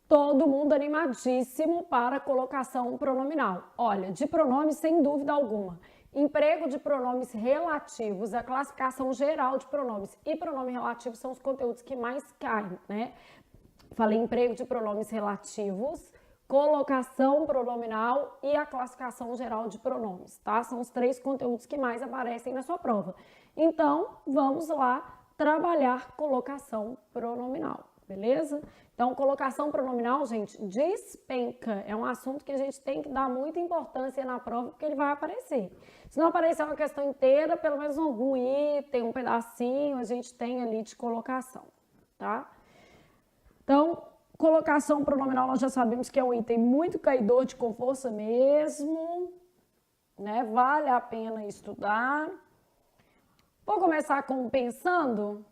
Todo mundo animadíssimo para colocação pronominal. Olha, de pronomes, sem dúvida alguma. Emprego de pronomes relativos, a classificação geral de pronomes e pronome relativo são os conteúdos que mais caem, né? Falei emprego de pronomes relativos, colocação pronominal e a classificação geral de pronomes, tá? São os 3 conteúdos que mais aparecem na sua prova. Então, vamos lá trabalhar colocação pronominal, beleza? Então, colocação pronominal, gente, despenca. É um assunto que a gente tem que dar muita importância na prova, porque ele vai aparecer. Se não aparecer uma questão inteira, pelo menos algum item, um pedacinho, a gente tem ali de colocação, tá? Então, colocação pronominal, nós já sabemos que é um item muito caidor de com força mesmo, né? Vale a pena estudar. Vou começar com pensando,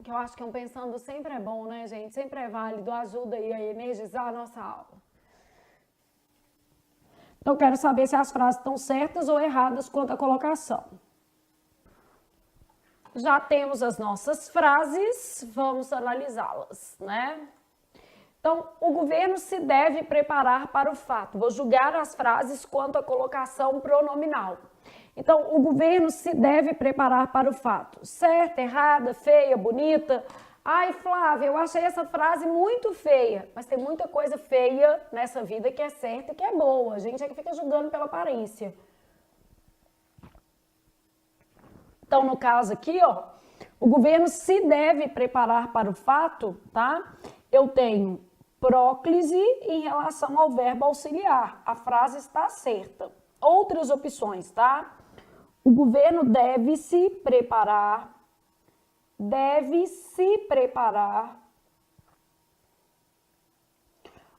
que eu acho que um pensando sempre é bom, né, gente? Sempre é válido, ajuda aí a energizar a nossa aula. Então, quero saber se as frases estão certas ou erradas quanto à colocação. Já temos as nossas frases, vamos analisá-las, né? Então, o governo se deve preparar para o fato. Vou julgar as frases quanto à colocação pronominal. Então, o governo se deve preparar para o fato. Certa, errada, feia, bonita. Ai, Flávia, eu achei essa frase muito feia. Mas tem muita coisa feia nessa vida que é certa e que é boa. A gente é que fica julgando pela aparência. Então, no caso aqui, ó, o governo se deve preparar para o fato, tá? Eu tenho próclise em relação ao verbo auxiliar. A frase está certa. Outras opções, tá? O governo deve se preparar,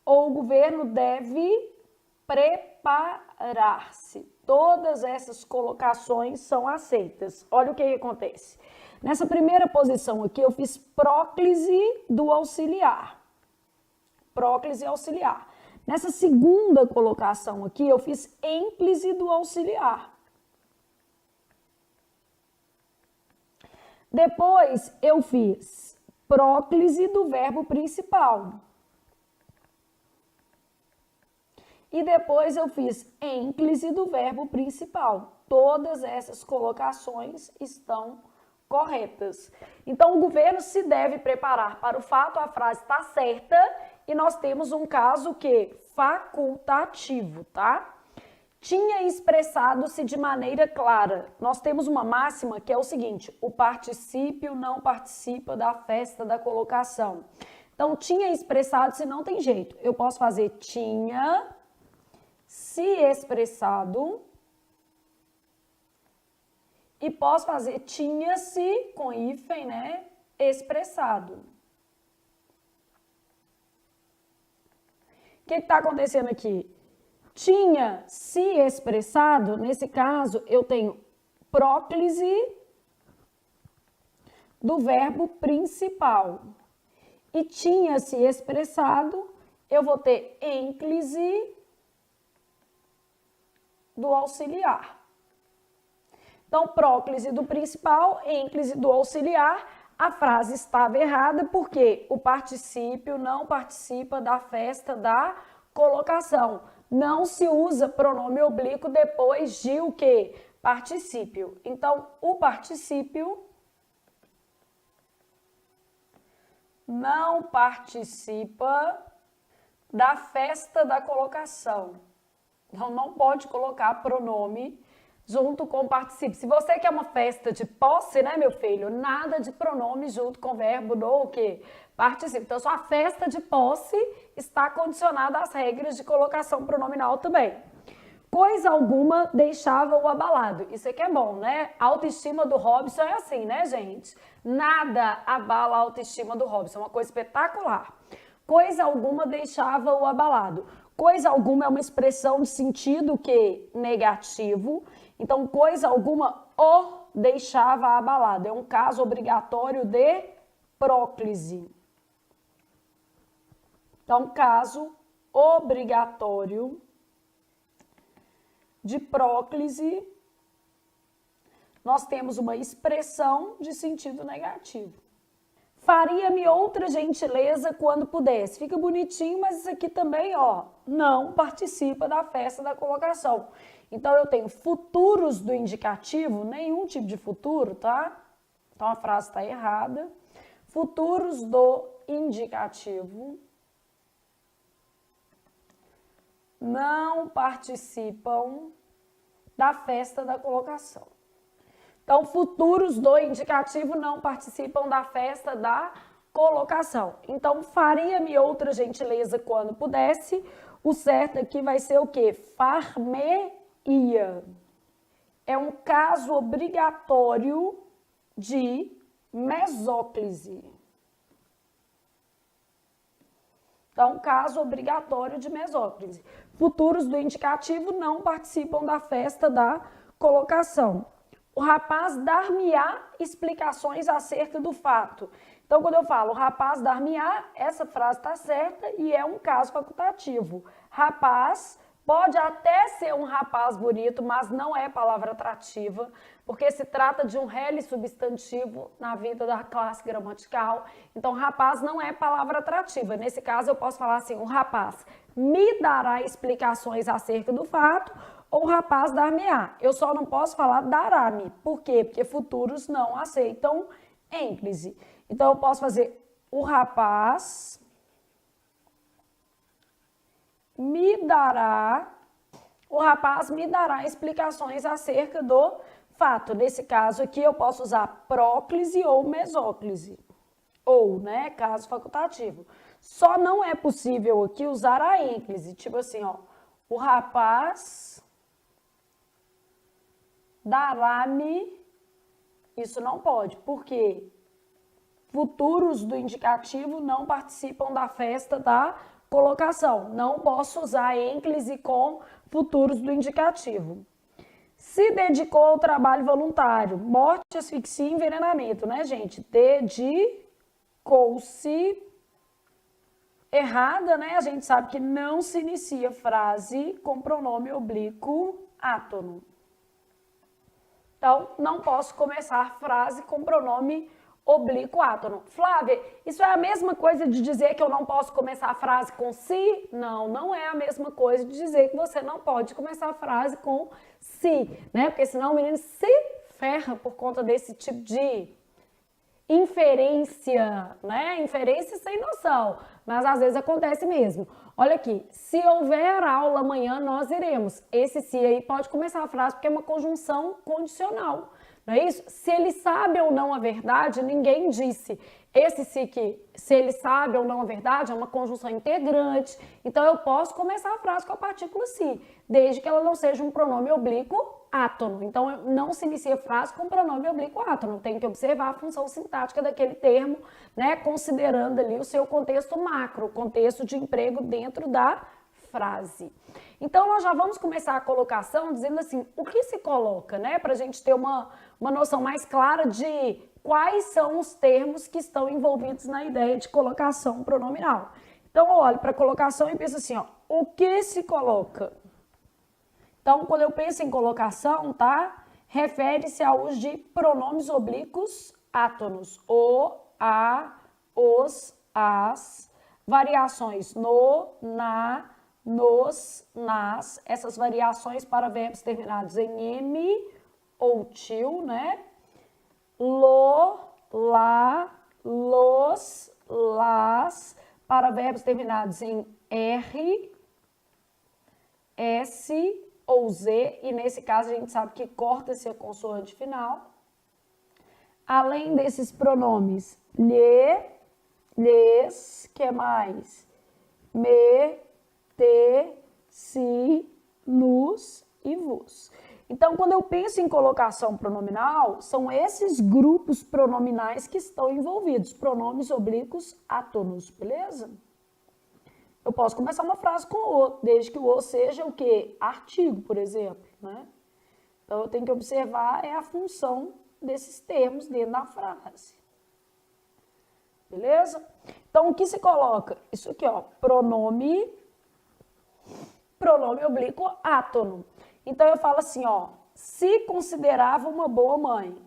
ou o governo deve preparar-se. Todas essas colocações são aceitas. Olha o que acontece. Nessa primeira posição aqui, eu fiz próclise do auxiliar. Próclise auxiliar. Nessa segunda colocação aqui, eu fiz ênclise do auxiliar. Depois, eu fiz próclise do verbo principal. E depois eu fiz ênclise do verbo principal. Todas essas colocações estão corretas. Então, o governo se deve preparar para o fato, a frase está certa, e nós temos um caso que facultativo, tá? Tinha expressado-se de maneira clara. Nós temos uma máxima que é o seguinte: o particípio não participa da festa da colocação. Então, tinha expressado-se não tem jeito. Eu posso fazer tinha se expressado e posso fazer tinha-se com hífen, né? Expressado. O que está acontecendo aqui? Tinha se expressado, nesse caso, eu tenho próclise do verbo principal. E tinha se expressado, eu vou ter ênclise do auxiliar. Então, próclise do principal, ênclise do auxiliar. A frase estava errada porque o particípio não participa da festa da colocação. Não se usa pronome oblíquo depois de o quê? Particípio. Então, o particípio não participa da festa da colocação. Então, não pode colocar pronome junto com o particípio. Se você quer uma festa de posse, né, meu filho? Nada de pronome junto com o verbo do o quê? Particípio. Então, sua festa de posse está condicionada às regras de colocação pronominal também. Coisa alguma deixava-o abalado. Isso aqui é bom, né? A autoestima do Robson é assim, né, gente? Nada abala a autoestima do Robson. É uma coisa espetacular. Coisa alguma deixava-o abalado. Coisa alguma é uma expressão de sentido que negativo. Então, coisa alguma o deixava abalado. É um caso obrigatório de próclise. Então, caso obrigatório de próclise, nós temos uma expressão de sentido negativo. Faria-me outra gentileza quando pudesse. Fica bonitinho, mas isso aqui também, ó, não participa da festa da colocação. Então, eu tenho futuros do indicativo, nenhum tipo de futuro, tá? Então, a frase está errada. Futuros do indicativo não participam da festa da colocação. Então, futuros do indicativo não participam da festa da colocação. Então, faria-me outra gentileza quando pudesse. O certo aqui vai ser o quê? Far-me-ia. É um caso obrigatório de mesóclise. Então, caso obrigatório de mesóclise. Futuros do indicativo não participam da festa da colocação. O rapaz dar-me-á explicações acerca do fato. Então, quando eu falo o rapaz dar-me-á, essa frase está certa e é um caso facultativo. Rapaz pode até ser um rapaz bonito, mas não é palavra atrativa, porque se trata de um rele substantivo na vida da classe gramatical. Então, rapaz não é palavra atrativa. Nesse caso, eu posso falar assim, o rapaz me dará explicações acerca do fato, ou o rapaz dar-me-á. Eu só não posso falar dará-me. Por quê? Porque futuros não aceitam ênclise. Então, eu posso fazer o rapaz me dará explicações acerca do fato. Nesse caso aqui, eu posso usar próclise ou mesóclise. Ou, né, caso facultativo. Só não é possível aqui usar a ênclise. Tipo assim, ó, o rapaz dará-me, isso não pode. Por quê? Futuros do indicativo não participam da festa da colocação. Não posso usar ênclise com futuros do indicativo. Se dedicou ao trabalho voluntário. Morte, asfixia e envenenamento, né, gente? Dedicou-se. Errada, né? A gente sabe que não se inicia frase com pronome oblíquo átono. Então, não posso começar frase com pronome oblíquo átono. Flávia, isso é a mesma coisa de dizer que eu não posso começar a frase com se? Não, não é a mesma coisa de dizer que você não pode começar a frase com se, né? Porque senão o menino se ferra por conta desse tipo de inferência, né? Inferência sem noção, mas às vezes acontece mesmo. Olha aqui, se houver aula amanhã, nós iremos. Esse se aí pode começar a frase porque é uma conjunção condicional, não é isso? Se ele sabe ou não a verdade, ninguém disse. Esse se que, se ele sabe ou não a verdade, é uma conjunção integrante. Então, eu posso começar a frase com a partícula se, desde que ela não seja um pronome oblíquo átono. Então, não se inicia a frase com pronome oblíquo átono. Tem que observar a função sintática daquele termo, né, considerando ali o seu contexto macro, o contexto de emprego dentro da frase. Então, nós já vamos começar a colocação dizendo assim, o que se coloca, né, para a gente ter uma noção mais clara de quais são os termos que estão envolvidos na ideia de colocação pronominal. Então, eu olho para a colocação e penso assim, ó, o que se coloca? Então, quando eu penso em colocação, tá? Refere-se ao uso de pronomes oblíquos átonos. O, a, os, as, variações no, na, nos, nas, essas variações para verbos terminados em M ou til, né? Lo, lá, los, las, para verbos terminados em R, S ou Z, e nesse caso a gente sabe que corta-se a consoante final. Além desses pronomes, lhe, lhes, que mais? Me, te, si, nos e vos. Então, quando eu penso em colocação pronominal, são esses grupos pronominais que estão envolvidos, pronomes oblíquos átonos, beleza? Eu posso começar uma frase com o, desde que o o seja o quê? Artigo, por exemplo, né? Então, eu tenho que observar a função desses termos dentro da frase. Beleza? Então, o que se coloca? Isso aqui, ó, pronome oblíquo átono. Então, eu falo assim, ó, se considerava uma boa mãe.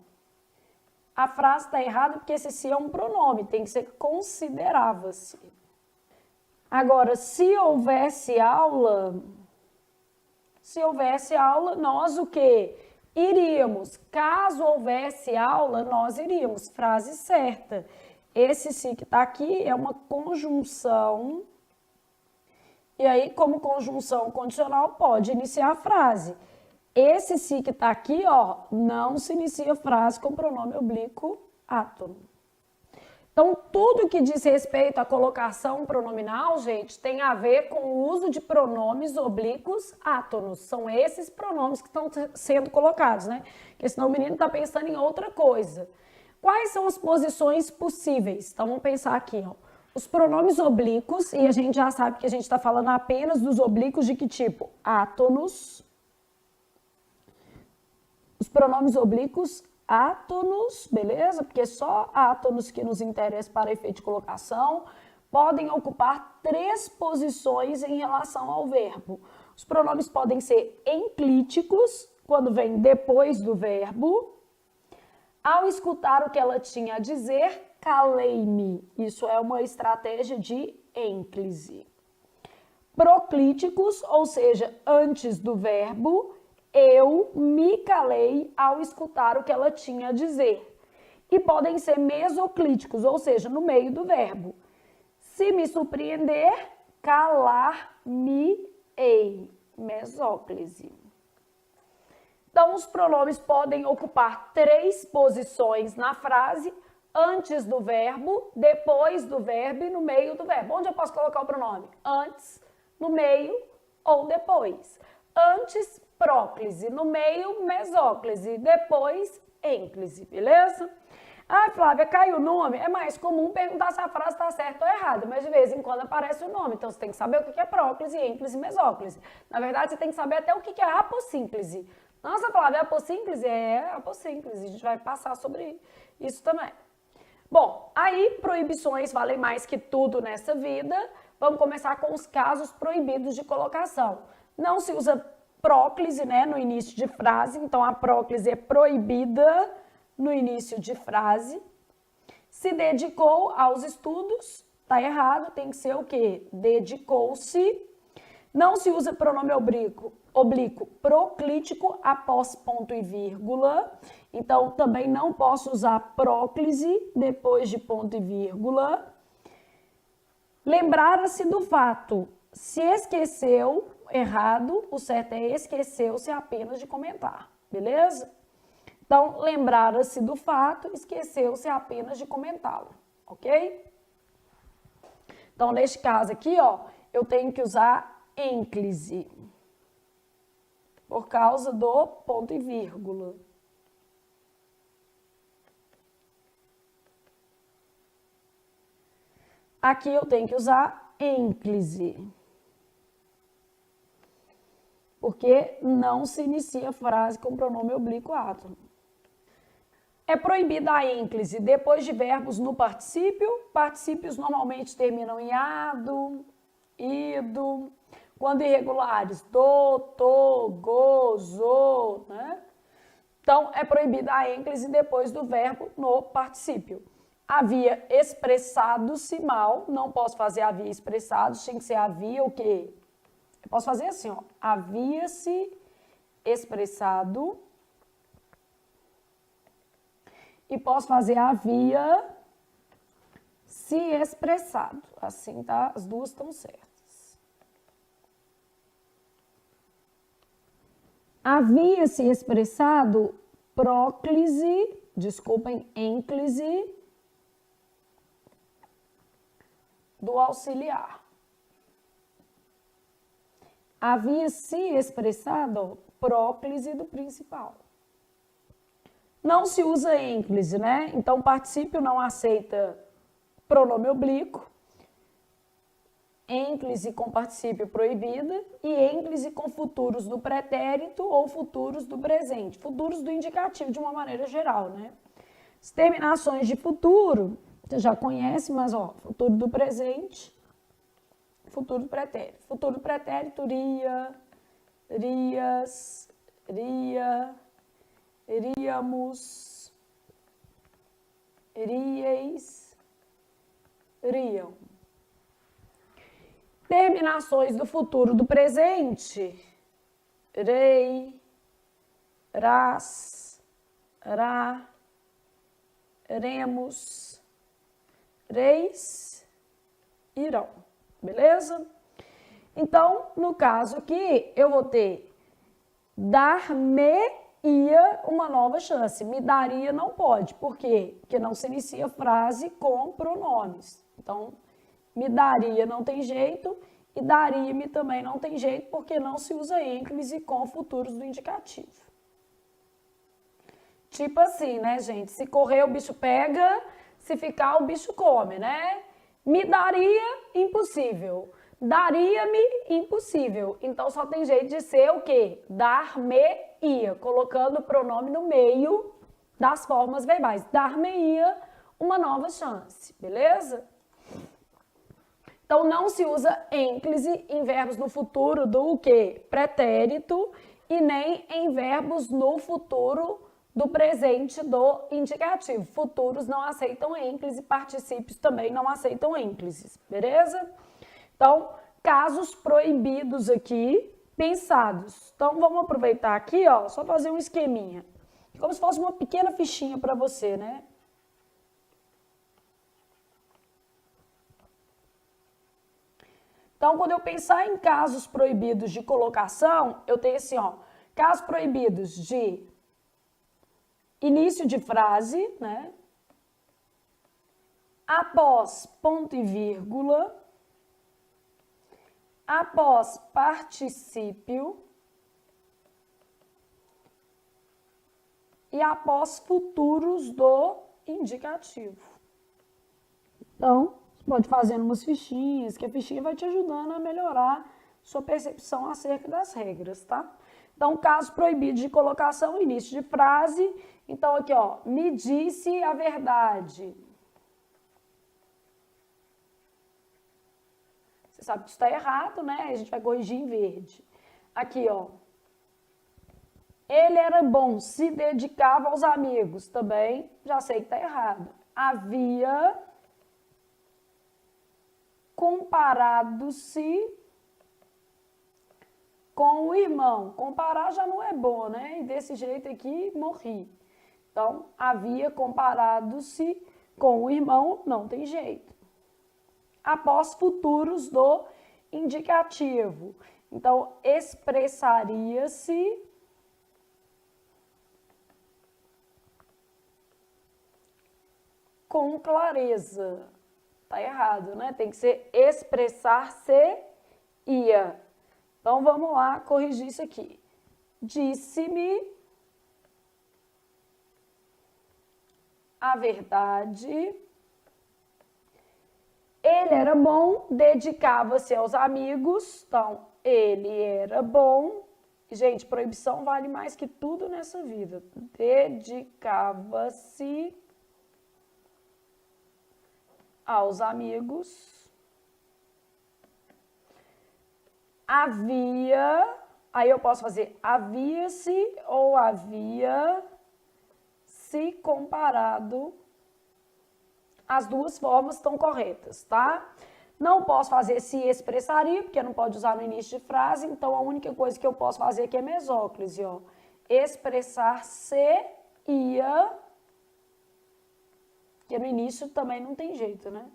a frase está errada porque esse se é um pronome, tem que ser considerava-se. Agora, se houvesse aula, nós o quê? Iríamos. Caso houvesse aula, nós iríamos. Frase certa. Esse se que está aqui é uma conjunção. E aí, como conjunção condicional, pode iniciar a frase. Esse se que está aqui, ó, não se inicia frase com pronome oblíquo átono. Então, tudo que diz respeito à colocação pronominal, gente, tem a ver com o uso de pronomes oblíquos átonos. São esses pronomes que estão sendo colocados, né? Porque senão o menino está pensando em outra coisa. Quais são as posições possíveis? Então, vamos pensar aqui, ó. Os pronomes oblíquos, e a gente já sabe que a gente está falando apenas dos oblíquos de que tipo? Átonos. Os pronomes oblíquos átonos, beleza? Porque só átonos que nos interessam para efeito de colocação podem ocupar 3 posições em relação ao verbo. Os pronomes podem ser enclíticos, quando vem depois do verbo. Ao escutar o que ela tinha a dizer, calei-me. Isso é uma estratégia de ênclise. Proclíticos, ou seja, antes do verbo, eu me calei ao escutar o que ela tinha a dizer. E podem ser mesoclíticos, ou seja, no meio do verbo. Se me surpreender, calar-me-ei. Mesóclise. Então, os pronomes podem ocupar 3 posições na frase, antes do verbo, depois do verbo e no meio do verbo. Onde eu posso colocar o pronome? Antes, no meio ou depois. Antes, próclise, no meio, mesóclise, depois, ênclise, beleza? Ah, Flávia, caiu o nome? É mais comum perguntar se a frase está certa ou errada, mas de vez em quando aparece o nome, então você tem que saber o que é próclise, ênclise e mesóclise. Na verdade, você tem que saber até o que é apossínclise. Nossa, Flávia, apossínclise? É apossínclise, a gente vai passar sobre isso também. Bom, aí proibições valem mais que tudo nessa vida. Vamos começar com os casos proibidos de colocação. Não se usa próclise, né, no início de frase, então a próclise é proibida no início de frase. Se dedicou aos estudos, tá errado, tem que ser o quê? Dedicou-se. Não se usa pronome oblíquo proclítico após ponto e vírgula. Então, também não posso usar próclise depois de ponto e vírgula. Lembrar-se do fato. Se esqueceu, errado, o certo é esqueceu-se apenas de comentar, beleza? Então, lembrar-se do fato, esqueceu-se apenas de comentá-lo, ok? Então, neste caso aqui, ó, eu tenho que usar ênclise, por causa do ponto e vírgula. Aqui eu tenho que usar ênclise, porque não se inicia a frase com pronome oblíquo átono. É proibida a ênclise depois de verbos no particípio. Particípios normalmente terminam em ado, ido. Quando irregulares, do, to, go, zo, né? Então, é proibida a ênclise depois do verbo no particípio. Havia expressado-se mal, não posso fazer havia expressado, tem que ser havia o quê? Eu posso fazer assim, ó, havia-se expressado e posso fazer havia se expressado. Assim, tá? As duas estão certas. Havia se expressado próclise, desculpem, ênclise do auxiliar. Havia se expressado próclise do principal. Não se usa ênclise, né? Então, particípio não aceita pronome oblíquo. Ênclise com particípio proibida e ênclise com futuros do pretérito ou futuros do presente. Futuros do indicativo de uma maneira geral, né? As terminações de futuro, você já conhece, mas ó, futuro do presente, futuro do pretérito. Futuro do pretérito, ria, rias, ria, iríamos, rieis, riam. Terminações do futuro do presente, rei, ras, ra, remos, reis, irão, beleza? Então, no caso aqui, eu vou ter dar-me-ia uma nova chance. Me daria não pode. Por quê? Porque não se inicia frase com pronomes. Então, me daria não tem jeito e daria-me também não tem jeito porque não se usa ênclise com futuros do indicativo. Tipo assim, né, gente? Se correr, o bicho pega, se ficar, o bicho come, né? Me daria, impossível. Daria-me, impossível. Então, só tem jeito de ser o quê? Dar-me-ia, colocando o pronome no meio das formas verbais. Dar-me-ia uma nova chance, beleza? Então, não se usa ênclise em verbos no futuro do quê? Pretérito e nem em verbos no futuro do presente do indicativo. Futuros não aceitam ênclise, particípios também não aceitam ênclises, beleza? Então, casos proibidos aqui, pensados. Então, vamos aproveitar aqui, ó, só fazer um esqueminha. Como se fosse uma pequena fichinha para você, né? Então, quando eu pensar em casos proibidos de colocação, eu tenho assim, ó, casos proibidos de início de frase, né? Após ponto e vírgula, após particípio e após futuros do indicativo. Então, você pode fazer umas fichinhas, que a fichinha vai te ajudando a melhorar sua percepção acerca das regras, tá? Então, caso proibido de colocação, início de frase. Então, aqui, ó, me disse a verdade. Você sabe que isso está errado, né? A gente vai corrigir em verde. Aqui, ó. Ele era bom, se dedicava aos amigos. Também já sei que está errado. Havia comparado-se com o irmão. Comparar já não é bom, né? E desse jeito aqui, morri. Então, havia comparado-se com o irmão, não tem jeito. Após futuros do indicativo. Então, expressaria-se com clareza. Tá errado, né? Tem que ser expressar-se-ia. Então, vamos lá corrigir isso aqui. Disse-me a verdade. Ele era bom, dedicava-se aos amigos. Então, ele era bom. Gente, proibição vale mais que tudo nessa vida. Dedicava-se aos amigos. Havia, aí eu posso fazer havia-se ou havia se comparado. As duas formas estão corretas, tá? Não posso fazer se expressaria, porque não pode usar no início de frase, então a única coisa que eu posso fazer aqui é mesóclise, ó. Expressar-se-ia, que no início também não tem jeito, né?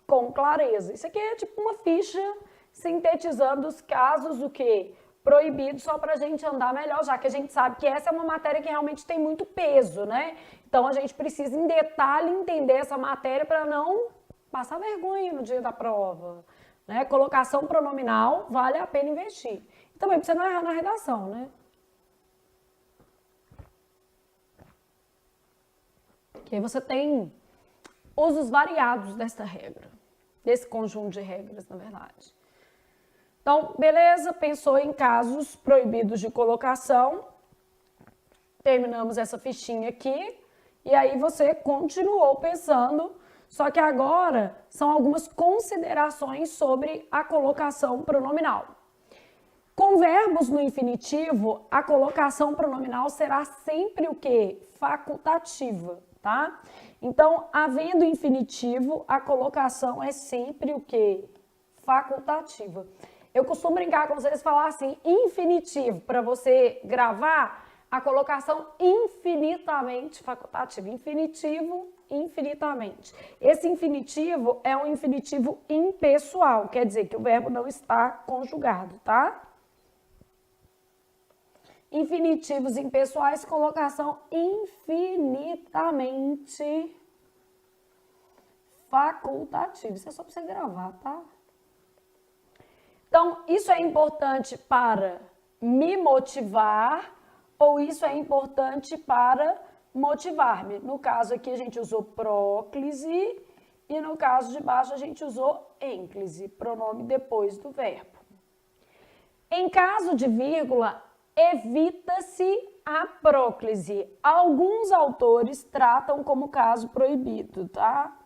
Com clareza. Isso aqui é tipo uma ficha sintetizando os casos, o quê? Proibido, só para a gente andar melhor, já que a gente sabe que essa é uma matéria que realmente tem muito peso, né? Então, a gente precisa em detalhe entender essa matéria para não passar vergonha no dia da prova, né? Colocação pronominal, vale a pena investir. E também para você não errar na redação, né? Que aí você tem usos variados desta regra, desse conjunto de regras, na verdade. Então, beleza, pensou em casos proibidos de colocação, terminamos essa fichinha aqui, e aí você continuou pensando, só que agora são algumas considerações sobre a colocação pronominal. Com verbos no infinitivo, a colocação pronominal será sempre o quê? Facultativa, tá? Então, havendo infinitivo, a colocação é sempre o quê? Facultativa. Eu costumo brincar com vocês e falar assim, infinitivo, para você gravar, a colocação infinitamente facultativa. Infinitivo, infinitamente. Esse infinitivo é um infinitivo impessoal, quer dizer que o verbo não está conjugado, tá? Infinitivos impessoais, colocação infinitamente facultativa. Isso é só para você gravar, tá? Então, isso é importante para me motivar ou isso é importante para motivar-me? No caso aqui a gente usou próclise e no caso de baixo a gente usou ênclise, pronome depois do verbo. Em caso de vírgula, evita-se a próclise. Alguns autores tratam como caso proibido, tá?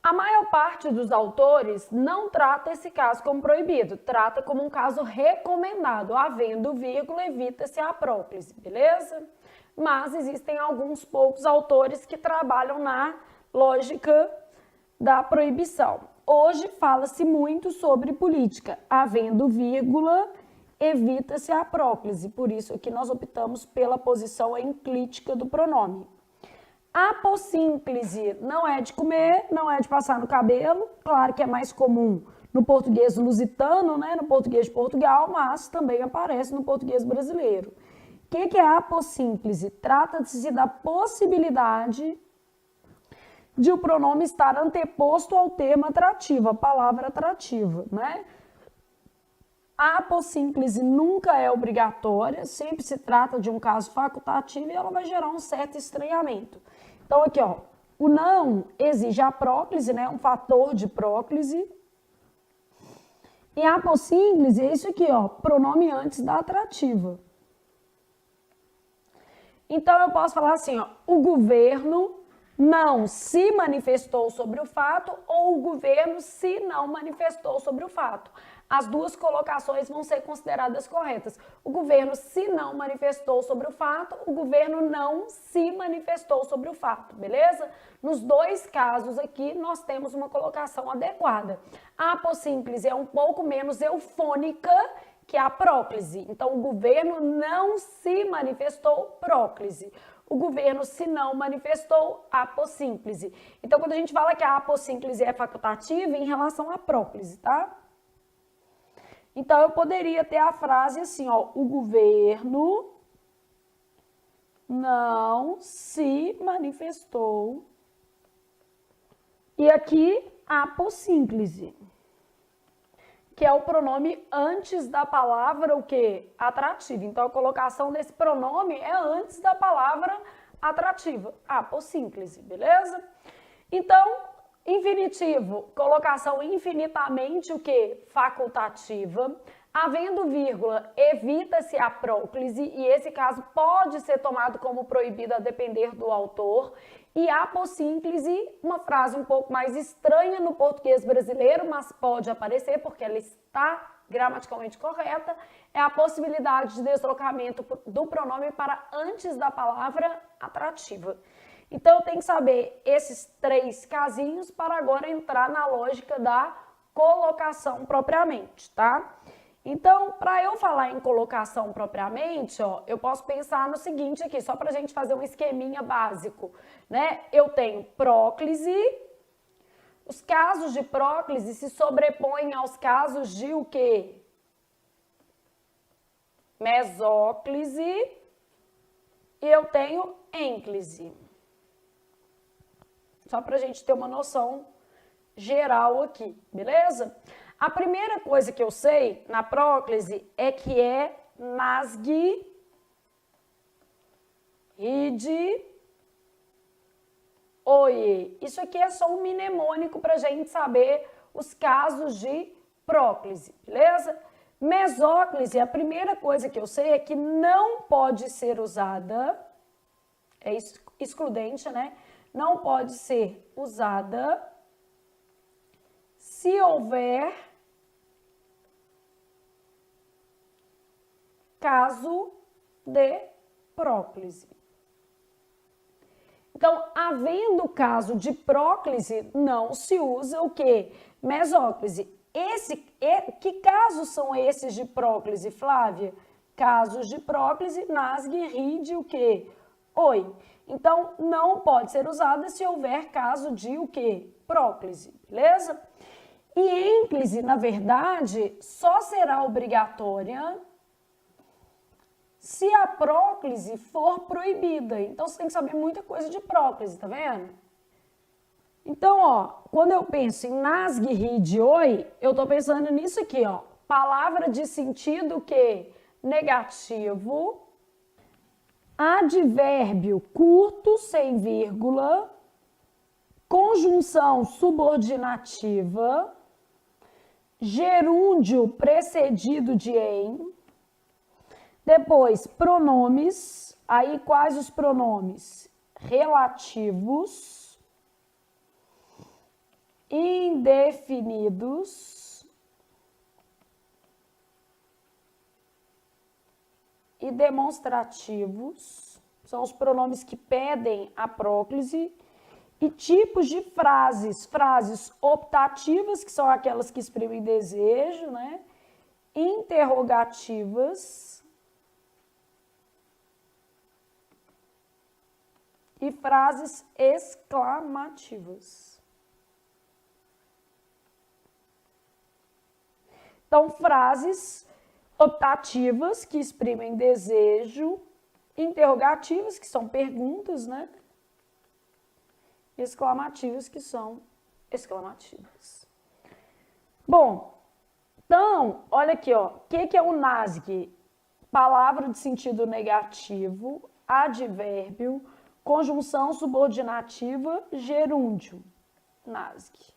A maior parte dos autores não trata esse caso como proibido, trata como um caso recomendado. Havendo vírgula, evita-se a próclise, beleza? Mas existem alguns poucos autores que trabalham na lógica da proibição. Hoje fala-se muito sobre política. Havendo vírgula, evita-se a próclise. Por isso que nós optamos pela posição enclítica do pronome. A apossínclise não é de comer, não é de passar no cabelo. Claro que é mais comum no português lusitano, né, no português de Portugal, mas também aparece no português brasileiro. O que é a apossínclise? Trata-se da possibilidade de o pronome estar anteposto ao termo atrativo, a palavra atrativa, né? A apossínclise nunca é obrigatória, sempre se trata de um caso facultativo e ela vai gerar um certo estranhamento. Então aqui, ó, o não exige a próclise, né, um fator de próclise. E a apossínclise é isso aqui, ó, pronome antes da atrativa. Então eu posso falar assim, ó, o governo não se manifestou sobre o fato ou o governo se não manifestou sobre o fato. As duas colocações vão ser consideradas corretas. O governo se não manifestou sobre o fato, o governo não se manifestou sobre o fato, beleza? Nos dois casos aqui, nós temos uma colocação adequada. A apossínclise é um pouco menos eufônica que a próclise. Então, o governo não se manifestou, próclise. O governo se não manifestou, apossínclise. Então, quando a gente fala que a apossínclise é facultativa, em relação à próclise, tá? Então, eu poderia ter a frase assim, ó, o governo não se manifestou. E aqui, a apossínclise, que é o pronome antes da palavra, o quê? Atrativa. Então, a colocação desse pronome é antes da palavra atrativa, apossínclise, beleza? Então, infinitivo, colocação infinitamente o que? Facultativa. Havendo vírgula, evita-se a próclise e esse caso pode ser tomado como proibido a depender do autor. E a apossínclise, uma frase um pouco mais estranha no português brasileiro, mas pode aparecer porque ela está gramaticalmente correta, é a possibilidade de deslocamento do pronome para antes da palavra atrativa. Então, eu tenho que saber esses três casinhos para agora entrar na lógica da colocação propriamente, tá? Então, para eu falar em colocação propriamente, ó, eu posso pensar no seguinte aqui, só para a gente fazer um esqueminha básico, né? Eu tenho próclise, os casos de próclise se sobrepõem aos casos de o quê? Mesóclise e eu tenho ênclise. Só para a gente ter uma noção geral aqui, beleza? A primeira coisa que eu sei na próclise é que é nasgue, ide, oie. Isso aqui é só um mnemônico para a gente saber os casos de próclise, beleza? Mesóclise, a primeira coisa que eu sei é que não pode ser usada, é excludente, né? Não pode ser usada se houver caso de próclise. Então, havendo caso de próclise, não se usa o quê? Mesóclise. Que casos são esses de próclise, Flávia? Casos de próclise, nasgue, ride, o quê? Oi. Então, não pode ser usada se houver caso de o quê? Próclise, beleza? E ênclise, na verdade, só será obrigatória se a próclise for proibida. Então, você tem que saber muita coisa de próclise, tá vendo? Então, ó, quando eu penso em nasgue, ride, oi, eu tô pensando nisso aqui, ó. Palavra de sentido que negativo, advérbio curto, sem vírgula, conjunção subordinativa, gerúndio precedido de em, depois pronomes, aí quais os pronomes? Relativos, indefinidos e demonstrativos, são os pronomes que pedem a próclise, e tipos de frases, frases optativas, que são aquelas que exprimem desejo, né? Interrogativas e frases exclamativas. Então, frases optativas, que exprimem desejo, interrogativas, que são perguntas, né? Exclamativas, que são exclamativas. Bom, então, olha aqui, ó. O que é o nasgue? Palavra de sentido negativo, advérbio, conjunção subordinativa, gerúndio. Nasgue.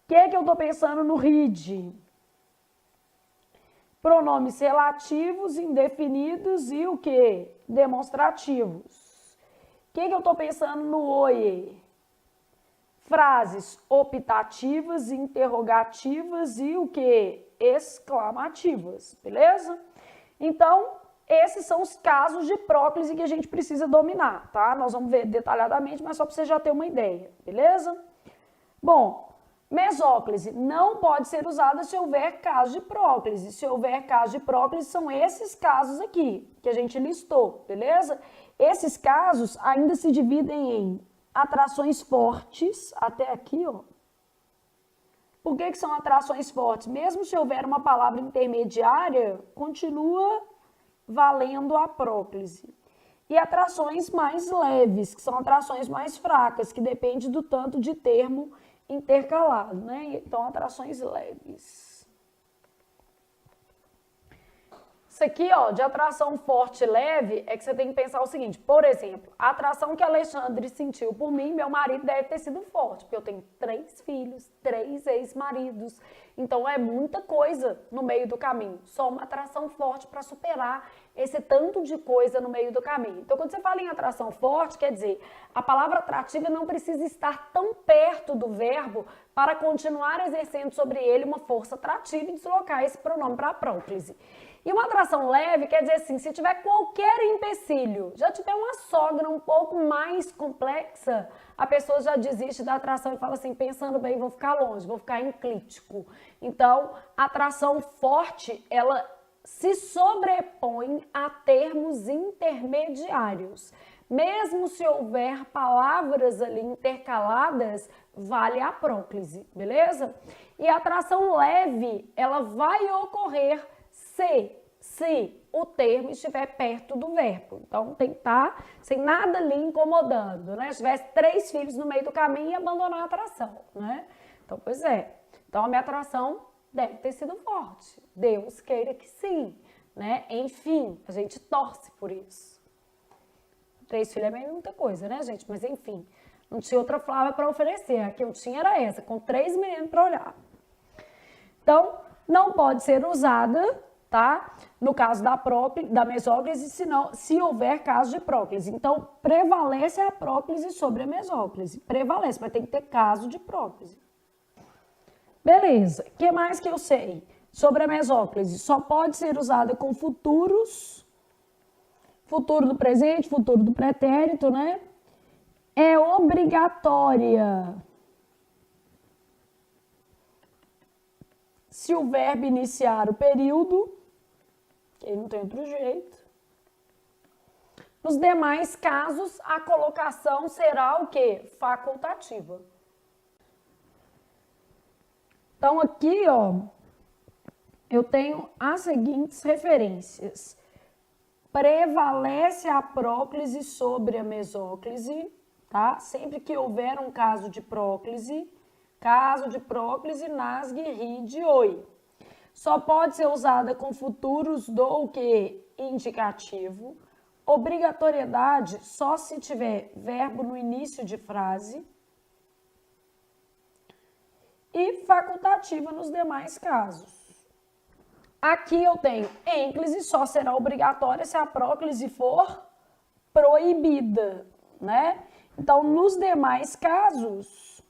O que eu tô pensando no ride? Pronomes relativos, indefinidos e o quê? Demonstrativos. O que eu estou pensando no oie? Frases optativas, interrogativas e o quê? Exclamativas, beleza? Então, esses são os casos de próclise que a gente precisa dominar, tá? Nós vamos ver detalhadamente, mas só para você já ter uma ideia, beleza? Bom, mesóclise não pode ser usada se houver caso de próclise. Se houver caso de próclise, são esses casos aqui que a gente listou, beleza? Esses casos ainda se dividem em atrações fortes, até aqui, ó. Por que são atrações fortes? Mesmo se houver uma palavra intermediária, continua valendo a próclise. E atrações mais leves, que são atrações mais fracas, que depende do tanto de termo intercalado, né? Então, atrações leves. Isso aqui, ó, de atração forte e leve, é que você tem que pensar o seguinte, por exemplo, a atração que Alexandre sentiu por mim, meu marido deve ter sido forte, porque eu tenho 3 filhos, 3 ex-maridos, então é muita coisa no meio do caminho, só uma atração forte para superar esse tanto de coisa no meio do caminho. Então, quando você fala em atração forte, quer dizer, a palavra atrativa não precisa estar tão perto do verbo para continuar exercendo sobre ele uma força atrativa e deslocar esse pronome para a próclise. E uma atração leve quer dizer assim, se tiver qualquer empecilho, já tiver uma sogra um pouco mais complexa, a pessoa já desiste da atração e fala assim, pensando bem, vou ficar longe, vou ficar enclítico. Então, a atração forte, ela se sobrepõe a termos intermediários. Mesmo se houver palavras ali intercaladas, vale a próclise, beleza? E a atração leve, ela vai ocorrer se o termo estiver perto do verbo. Então, tem que estar sem nada ali incomodando, né? Se tivesse 3 filhos no meio do caminho e abandonar a atração, né? Então, pois é. Então, a minha atração deve ter sido forte. Deus queira que sim, né? Enfim, a gente torce por isso. 3 filhos é meio muita coisa, né, gente? Mas, enfim, não tinha outra Flávia para oferecer. A que eu tinha era essa, com 3 meninos para olhar. Então, não pode ser usada, tá? No caso da mesóclise, se houver caso de próclise. Então, prevalece a próclise sobre a mesóclise. Prevalece, mas tem que ter caso de próclise. Beleza. O que mais que eu sei? sobre a mesóclise só pode ser usada com futuros, futuro do presente, futuro do pretérito, né? É obrigatória se o verbo iniciar o período, que não tem outro jeito. Nos demais casos, a colocação será o quê? Facultativa. Então, aqui, ó, eu tenho as seguintes referências. Prevalece a próclise sobre a mesóclise, tá? Sempre que houver um caso de próclise, nasgue, ride, oi. Só pode ser usada com futuros do o quê? Indicativo. Obrigatoriedade só se tiver verbo no início de frase. E facultativa nos demais casos. Aqui eu tenho ênclise, só será obrigatória se a próclise for proibida, né? Então, nos demais casos,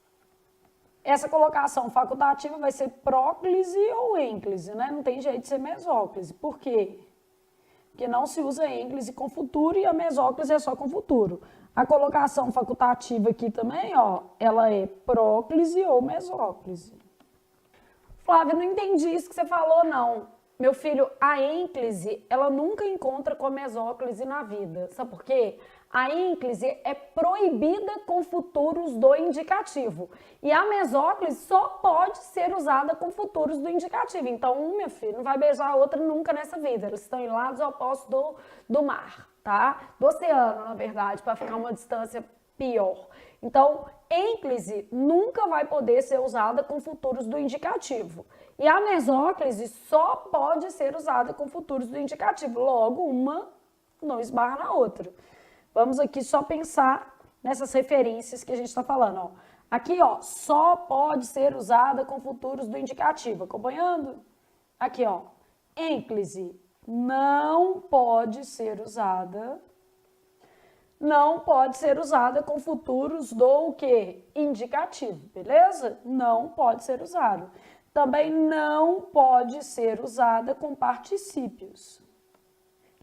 essa colocação facultativa vai ser próclise ou ênclise, né? Não tem jeito de ser mesóclise. Por quê? Porque não se usa ênclise com futuro e a mesóclise é só com futuro. A colocação facultativa aqui também, ó, ela é próclise ou mesóclise. Flávia, não entendi isso que você falou, não. Meu filho, a ênclise, ela nunca encontra com a mesóclise na vida. Sabe por quê? A ênclise é proibida com futuros do indicativo. E a mesóclise só pode ser usada com futuros do indicativo. Então, um, meu filho, não vai beijar a outra nunca nessa vida. Elas estão em lados opostos do mar, tá? Do oceano, na verdade, para ficar uma distância pior. Então, ênclise nunca vai poder ser usada com futuros do indicativo. E a mesóclise só pode ser usada com futuros do indicativo. Logo, uma não esbarra na outra. Vamos aqui só pensar nessas referências que a gente está falando. Ó. Aqui, ó, só pode ser usada com futuros do indicativo. Acompanhando? Aqui, ó, ênclise não pode ser usada. Não pode ser usada com futuros do o quê? Indicativo, beleza? Não pode ser usado. Também não pode ser usada com particípios.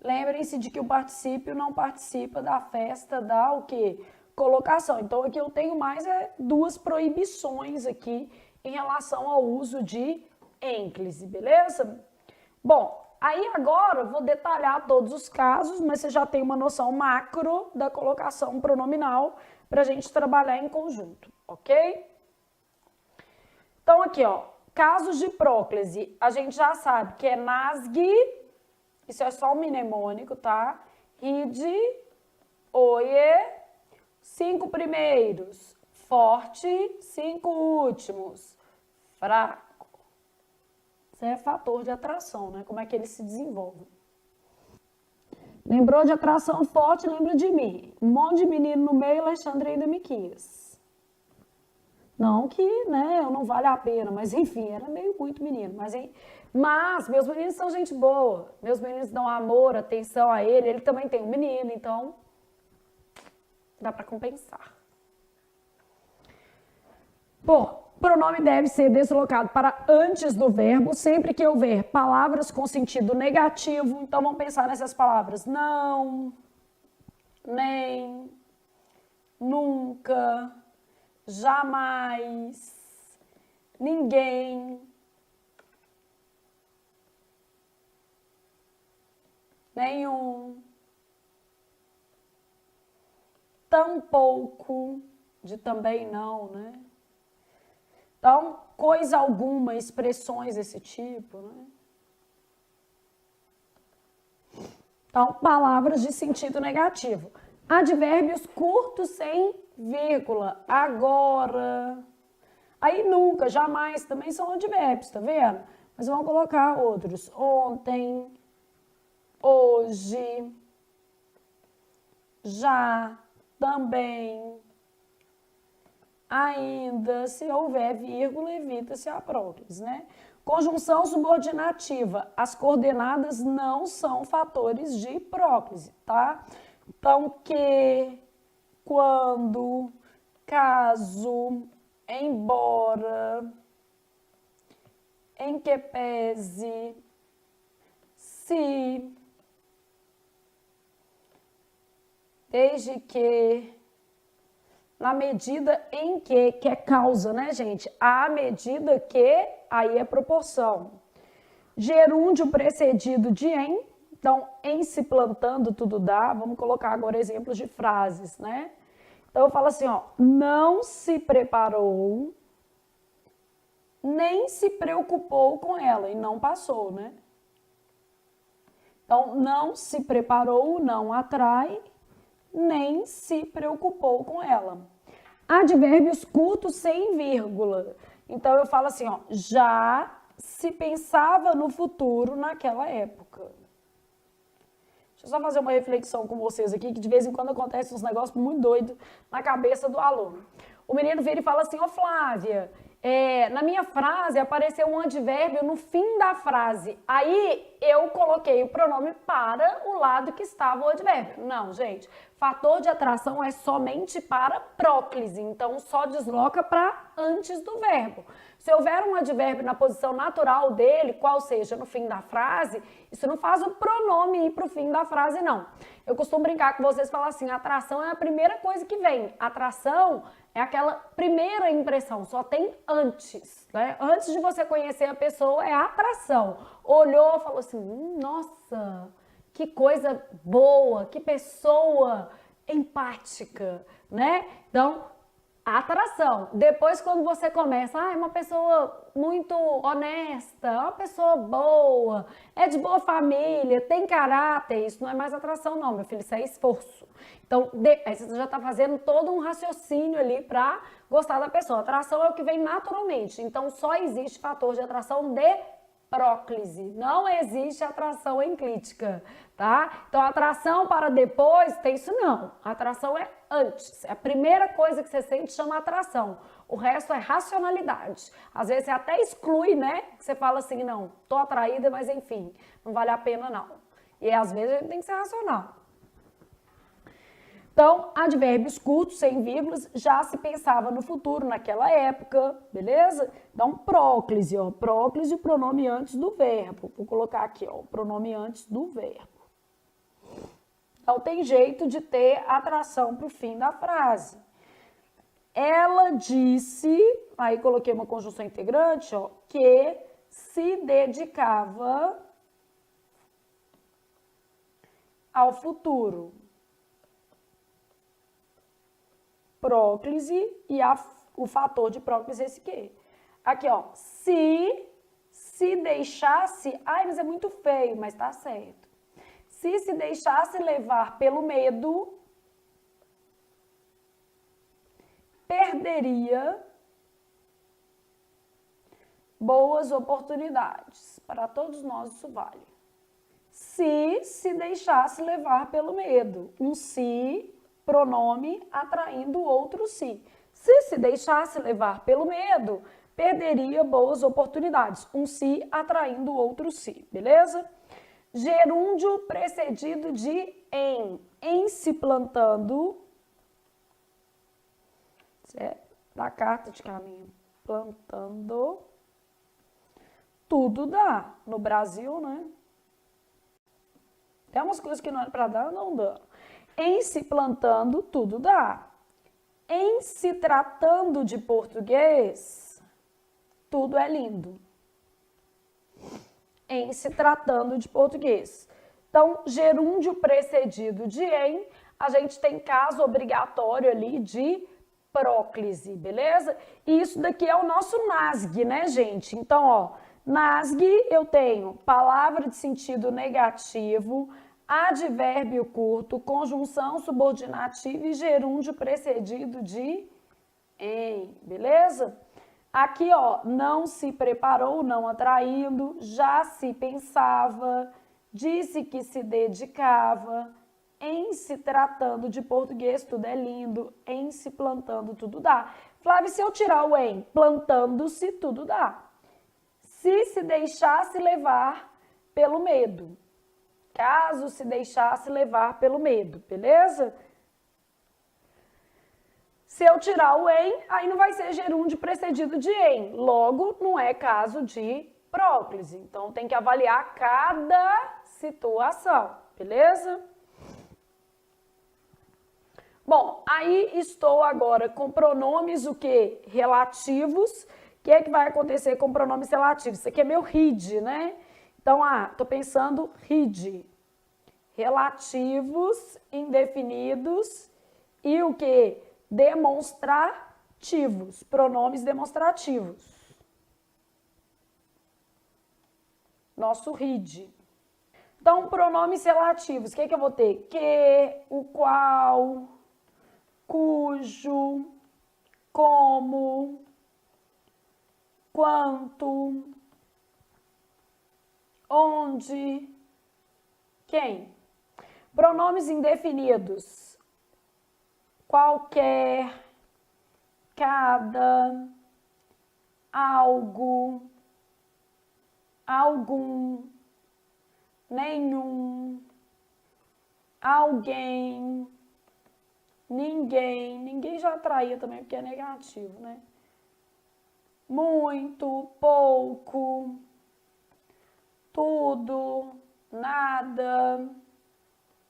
Lembrem-se de que o particípio não participa da festa da o quê? Colocação. Então, aqui eu tenho mais duas proibições aqui em relação ao uso de ênclise, beleza? Bom, aí agora eu vou detalhar todos os casos, mas você já tem uma noção macro da colocação pronominal para a gente trabalhar em conjunto, ok? Então, aqui, ó, casos de próclise, a gente já sabe que é nasgue, isso é só um mnemônico, tá? Ride, oie, 5 primeiros, forte, 5 últimos, fraco. Isso é fator de atração, né? Como é que ele se desenvolve. Lembrou de atração forte, lembra de mim. Um monte de menino no meio, Alexandre ainda me quis. Não que, né, eu não vale a pena, mas enfim, era meio muito menino. Mas meus meninos são gente boa. Meus meninos dão amor, atenção a ele. Ele também tem um menino, então dá para compensar. Bom, pronome deve ser deslocado para antes do verbo, sempre que houver palavras com sentido negativo. Então, vamos pensar nessas palavras não, nem, nunca, jamais, ninguém, nenhum, tampouco, de também não, né? Então, coisa alguma, expressões desse tipo, né? Então, palavras de sentido negativo. Advérbios curtos sem vírgula. Agora. Aí nunca, jamais também são advérbios, tá vendo? Mas vamos colocar outros. Ontem, hoje, já, também. Ainda, se houver vírgula, evita-se a próclise, né? Conjunção subordinativa. As coordenadas não são fatores de próclise, tá? Então, que, quando, caso, embora, em que pese, se, desde que, na medida em que é causa, né, gente? À medida que, aí é proporção. Gerúndio precedido de em, então, em se plantando tudo dá. Vamos colocar agora exemplos de frases, né? Então, eu falo assim, ó, não se preparou, nem se preocupou com ela, e não passou, né? Então, não se preparou, não atrai, nem se preocupou com ela. Advérbios curtos sem vírgula. Então, eu falo assim, ó, já se pensava no futuro naquela época. Deixa eu só fazer uma reflexão com vocês aqui, que de vez em quando acontece uns negócios muito doidos na cabeça do aluno. O menino vira e fala assim, ô Flávia, na minha frase apareceu um advérbio no fim da frase. Aí eu coloquei o pronome para o lado que estava o advérbio. Não, gente, fator de atração é somente para próclise, então só desloca para antes do verbo. Se houver um advérbio na posição natural dele, qual seja no fim da frase, isso não faz o pronome ir para o fim da frase, não. Eu costumo brincar com vocês e falar assim, atração é a primeira coisa que vem. Atração é aquela primeira impressão, só tem antes, né? Antes de você conhecer a pessoa, é a atração. Olhou, falou assim, nossa, que coisa boa, que pessoa empática, né? Então, atração. Depois, quando você começa, é uma pessoa muito honesta, uma pessoa boa, é de boa família, tem caráter, isso não é mais atração não, meu filho, isso é esforço. Então, aí você já está fazendo todo um raciocínio ali para gostar da pessoa. Atração é o que vem naturalmente, então só existe fator de atração de próclise, não existe atração enclítica, tá? Então, atração para depois, tem isso não. Atração é antes. É a primeira coisa que você sente chama atração. O resto é racionalidade. Às vezes você até exclui, né? Você fala assim, não, tô atraída, mas enfim, não vale a pena não. E às vezes a gente tem que ser racional. Então, advérbios curtos, sem vírgulas, já se pensava no futuro naquela época, beleza? Então, próclise, ó, próclise, o pronome antes do verbo. Vou colocar aqui, ó, o pronome antes do verbo. Então, tem jeito de ter atração para o fim da frase. Ela disse, aí coloquei uma conjunção integrante, ó, que se dedicava ao futuro. Próclise e o fator de próclise é esse que. Aqui, ó, se deixasse, mas é muito feio, mas tá certo. Se deixasse levar pelo medo, perderia boas oportunidades. Para todos nós isso vale. Se deixasse levar pelo medo, um se, pronome atraindo outro se. Se deixasse levar pelo medo, perderia boas oportunidades. Um se atraindo outro se, beleza? Gerúndio precedido de em. Em se plantando. Da carta de caminho. Plantando. Tudo dá. No Brasil, né? Tem umas coisas que não é para dar, não dá. Em se plantando, tudo dá. Em se tratando de português, tudo é lindo. Em se tratando de português. Então, gerúndio precedido de em, a gente tem caso obrigatório ali de próclise, beleza? E isso daqui é o nosso NASG, né, gente? Então, ó, NASG eu tenho palavra de sentido negativo, advérbio curto, conjunção subordinativa e gerúndio precedido de em, beleza? Aqui, ó, não se preparou, não atraindo, já se pensava, disse que se dedicava, em se tratando de português, tudo é lindo, em se plantando, tudo dá. Flávia, se eu tirar o em, plantando-se, tudo dá. Se deixasse levar pelo medo. Caso se deixasse levar pelo medo, beleza? Se eu tirar o em, aí não vai ser gerúndio precedido de em. Logo, não é caso de próclise. Então, tem que avaliar cada situação, beleza? Bom, aí estou agora com pronomes o quê? Relativos. O que é que vai acontecer com pronomes relativos? Isso aqui é meu read, né? Então, tô pensando read. Relativos, indefinidos e o quê? Demonstrativos, pronomes demonstrativos. Nosso read. Então, pronomes relativos, o que é que eu vou ter? Que, o qual, cujo, como, quanto, onde, quem. Pronomes indefinidos. Qualquer, cada, algo, algum, nenhum, alguém, ninguém. Ninguém já atraía também porque é negativo, né? Muito, pouco, tudo, nada,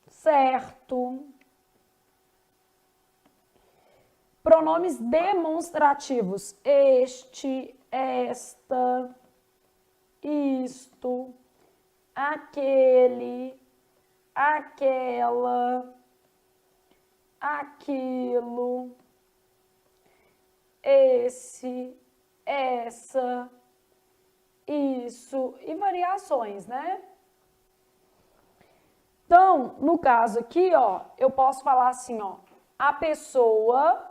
certo. Pronomes demonstrativos. Este, esta, isto, aquele, aquela, aquilo, esse, essa, isso e variações, né? Então, no caso aqui, ó, eu posso falar assim, ó, a pessoa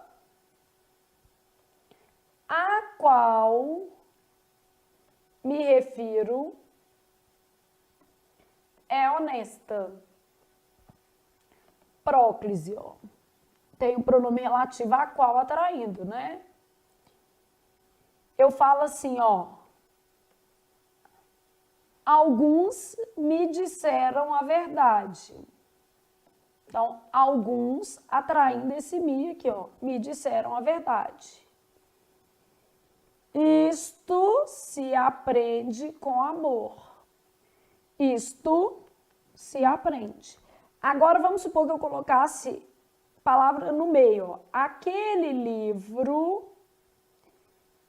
a qual me refiro é honesta. Próclise, ó. Tem o pronome relativo a qual atraindo, né? Eu falo assim, ó. Alguns me disseram a verdade. Então, alguns, atraindo esse me aqui, ó, me disseram a verdade. Isto se aprende com amor. Isto se aprende. Agora, vamos supor que eu colocasse palavra no meio, ó. Aquele livro,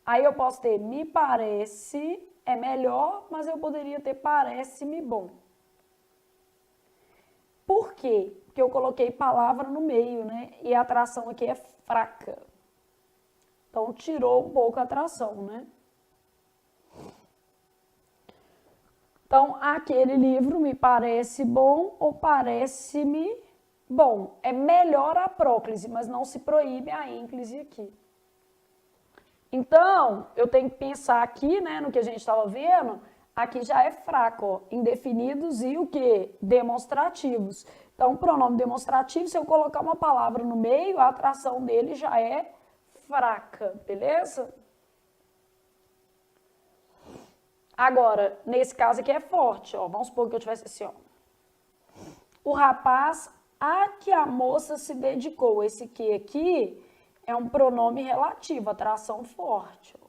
aí eu posso ter me parece, é melhor, mas eu poderia ter parece-me bom. Por quê? Porque eu coloquei palavra no meio, né? E a atração aqui é fraca. Então, tirou um pouco a atração, né? Então, aquele livro me parece bom ou parece-me bom. É melhor a próclise, mas não se proíbe a ênclise aqui. Então, eu tenho que pensar aqui, né, no que a gente estava vendo, aqui já é fraco, ó, indefinidos e o quê? Demonstrativos. Então, pronome demonstrativo, se eu colocar uma palavra no meio, a atração dele já é fraca, beleza? Agora, nesse caso aqui é forte, ó. Vamos supor que eu tivesse assim, ó. O rapaz a que a moça se dedicou. Esse que aqui é um pronome relativo, atração forte. Ó.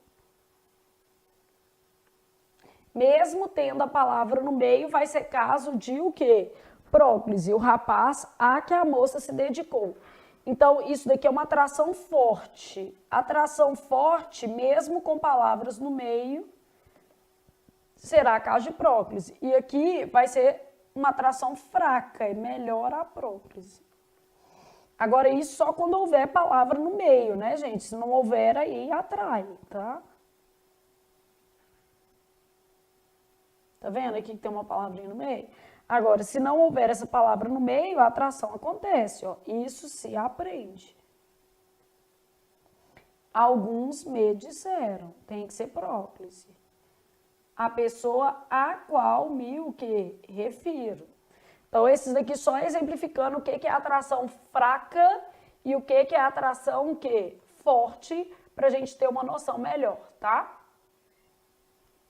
Mesmo tendo a palavra no meio, vai ser caso de o quê? Próclise. O rapaz a que a moça se dedicou. Então, isso daqui é uma atração forte. Atração forte, mesmo com palavras no meio, será caso de próclise. E aqui vai ser uma atração fraca, é melhor a próclise. Agora, isso só quando houver palavra no meio, né, gente? Se não houver, aí atrai, tá? Tá vendo aqui que tem uma palavrinha no meio? Agora, se não houver essa palavra no meio, a atração acontece, ó. Isso se aprende. Alguns me disseram, tem que ser próclise. A pessoa a qual me o que refiro. Então, esses daqui só exemplificando o que é atração fraca e o que é atração forte, para a gente ter uma noção melhor, tá?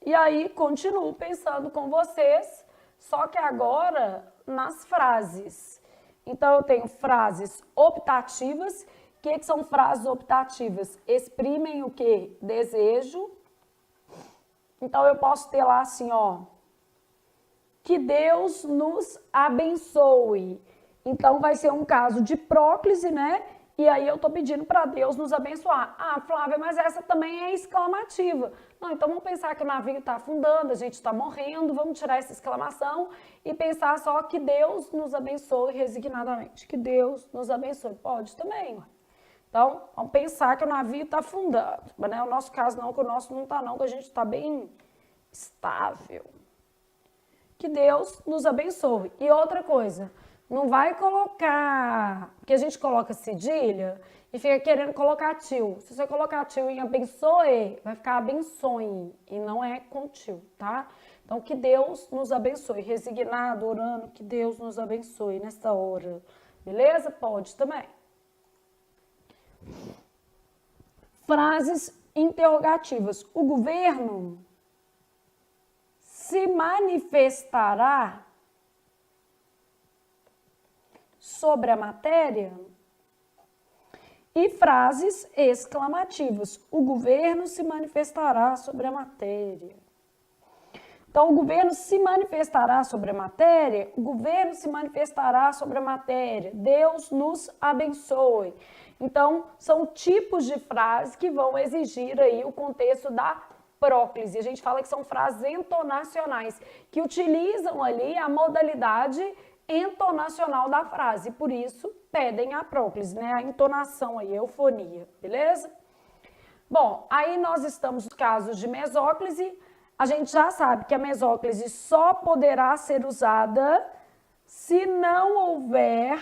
E aí, continuo pensando com vocês, só que agora nas frases. Então, eu tenho frases optativas. O que são frases optativas? Exprimem o quê? Desejo. Então, eu posso ter lá assim, ó, que Deus nos abençoe. Então, vai ser um caso de próclise, né? E aí eu tô pedindo para Deus nos abençoar. Ah, Flávia, mas essa também é exclamativa. Não, então vamos pensar que o navio está afundando, a gente está morrendo, vamos tirar essa exclamação e pensar só que Deus nos abençoe resignadamente. Que Deus nos abençoe. Pode também, ó. Então, vamos pensar que o navio está afundando. Mas não é o nosso caso não, que o nosso não está não, que a gente está bem estável. Que Deus nos abençoe. E outra coisa, não vai colocar, porque a gente coloca cedilha e fica querendo colocar tio. Se você colocar tio em abençoe, vai ficar abençoe e não é com tio, tá? Então, que Deus nos abençoe. Resignado, orando, que Deus nos abençoe nesta hora. Beleza? Pode também. Frases interrogativas. O governo se manifestará sobre a matéria? E frases exclamativas. O governo se manifestará sobre a matéria. Então, o governo se manifestará sobre a matéria, o governo se manifestará sobre a matéria. Deus nos abençoe. Então, são tipos de frases que vão exigir aí o contexto da próclise. A gente fala que são frases entonacionais, que utilizam ali a modalidade entonacional da frase, por isso pedem a próclise, né? A entonação aí, a eufonia, beleza? Bom, aí nós estamos nos casos de mesóclise. A gente já sabe que a mesóclise só poderá ser usada se não houver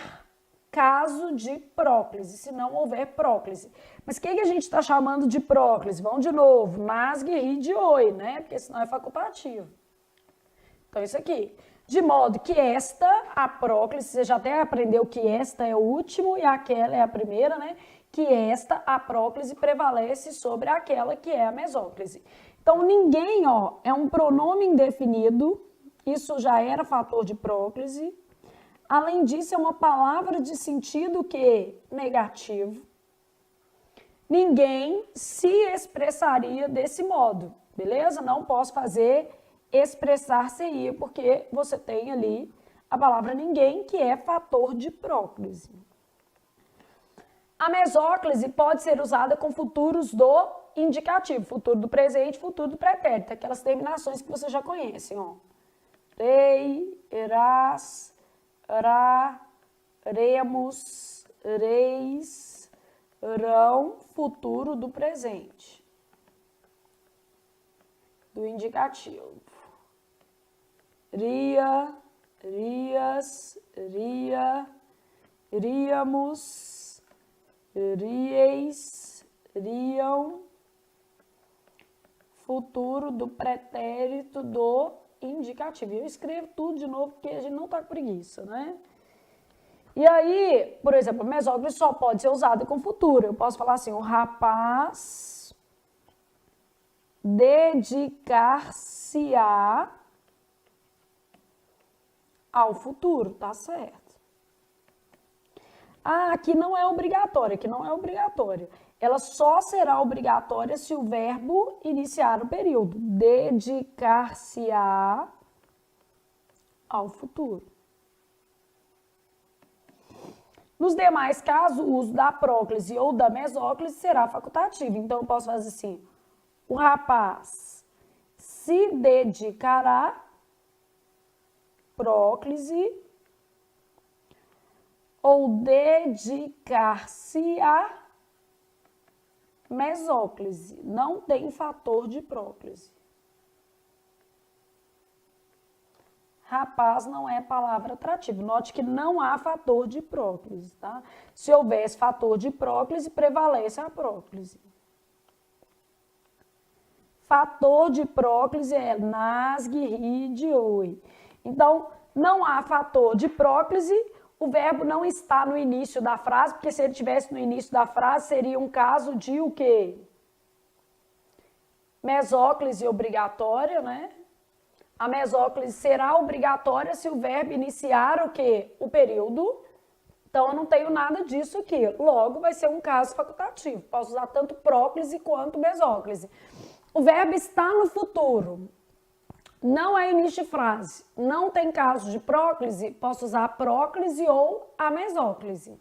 caso de próclise, se não houver próclise. Mas o que a gente está chamando de próclise? Vamos de novo, nasgue, ri, oi, né? Porque senão é facultativo. Então, isso aqui. De modo que esta, a próclise, você já até aprendeu que esta é o último e aquela é a primeira, né? Que esta, a próclise, prevalece sobre aquela que é a mesóclise. Então, ninguém, ó, é um pronome indefinido, isso já era fator de próclise. Além disso, é uma palavra de sentido que negativo. Ninguém se expressaria desse modo, beleza? Não posso fazer expressar-se-ia, porque você tem ali a palavra ninguém, que é fator de próclise. A mesóclise pode ser usada com futuros do indicativo, futuro do presente, futuro do pretérito, aquelas terminações que você já conhece, ó. Rei, erás, ra, remos, reis, rão, futuro do presente, do indicativo. Ria, rias, ria, ríamos, rieis, riam, futuro do pretérito do indicativo. Eu escrevo tudo de novo porque a gente não tá com preguiça, né? E aí, por exemplo, a mesóclise só pode ser usada com futuro. Eu posso falar assim, o rapaz dedicar-se-á ao futuro, tá certo. Ah, aqui não é obrigatória, aqui não é obrigatória. Ela só será obrigatória se o verbo iniciar o período. Dedicar-se-á ao futuro. Nos demais casos, o uso da próclise ou da mesóclise será facultativo. Então, eu posso fazer assim, o rapaz se dedicará, próclise, ou dedicar-se-á, mesóclise. Não tem fator de próclise. Rapaz não é palavra atrativa. Note que não há fator de próclise, tá? Se houvesse fator de próclise, prevalece a próclise. Fator de próclise é nasgue, ri, oi. Então, não há fator de próclise, o verbo não está no início da frase, porque se ele estivesse no início da frase, seria um caso de o quê? Mesóclise obrigatória, né? A mesóclise será obrigatória se o verbo iniciar o quê? O período. Então, eu não tenho nada disso aqui. Logo, vai ser um caso facultativo. Posso usar tanto próclise quanto mesóclise. O verbo está no futuro. Não é início de frase. Não tem caso de próclise, posso usar a próclise ou a mesóclise.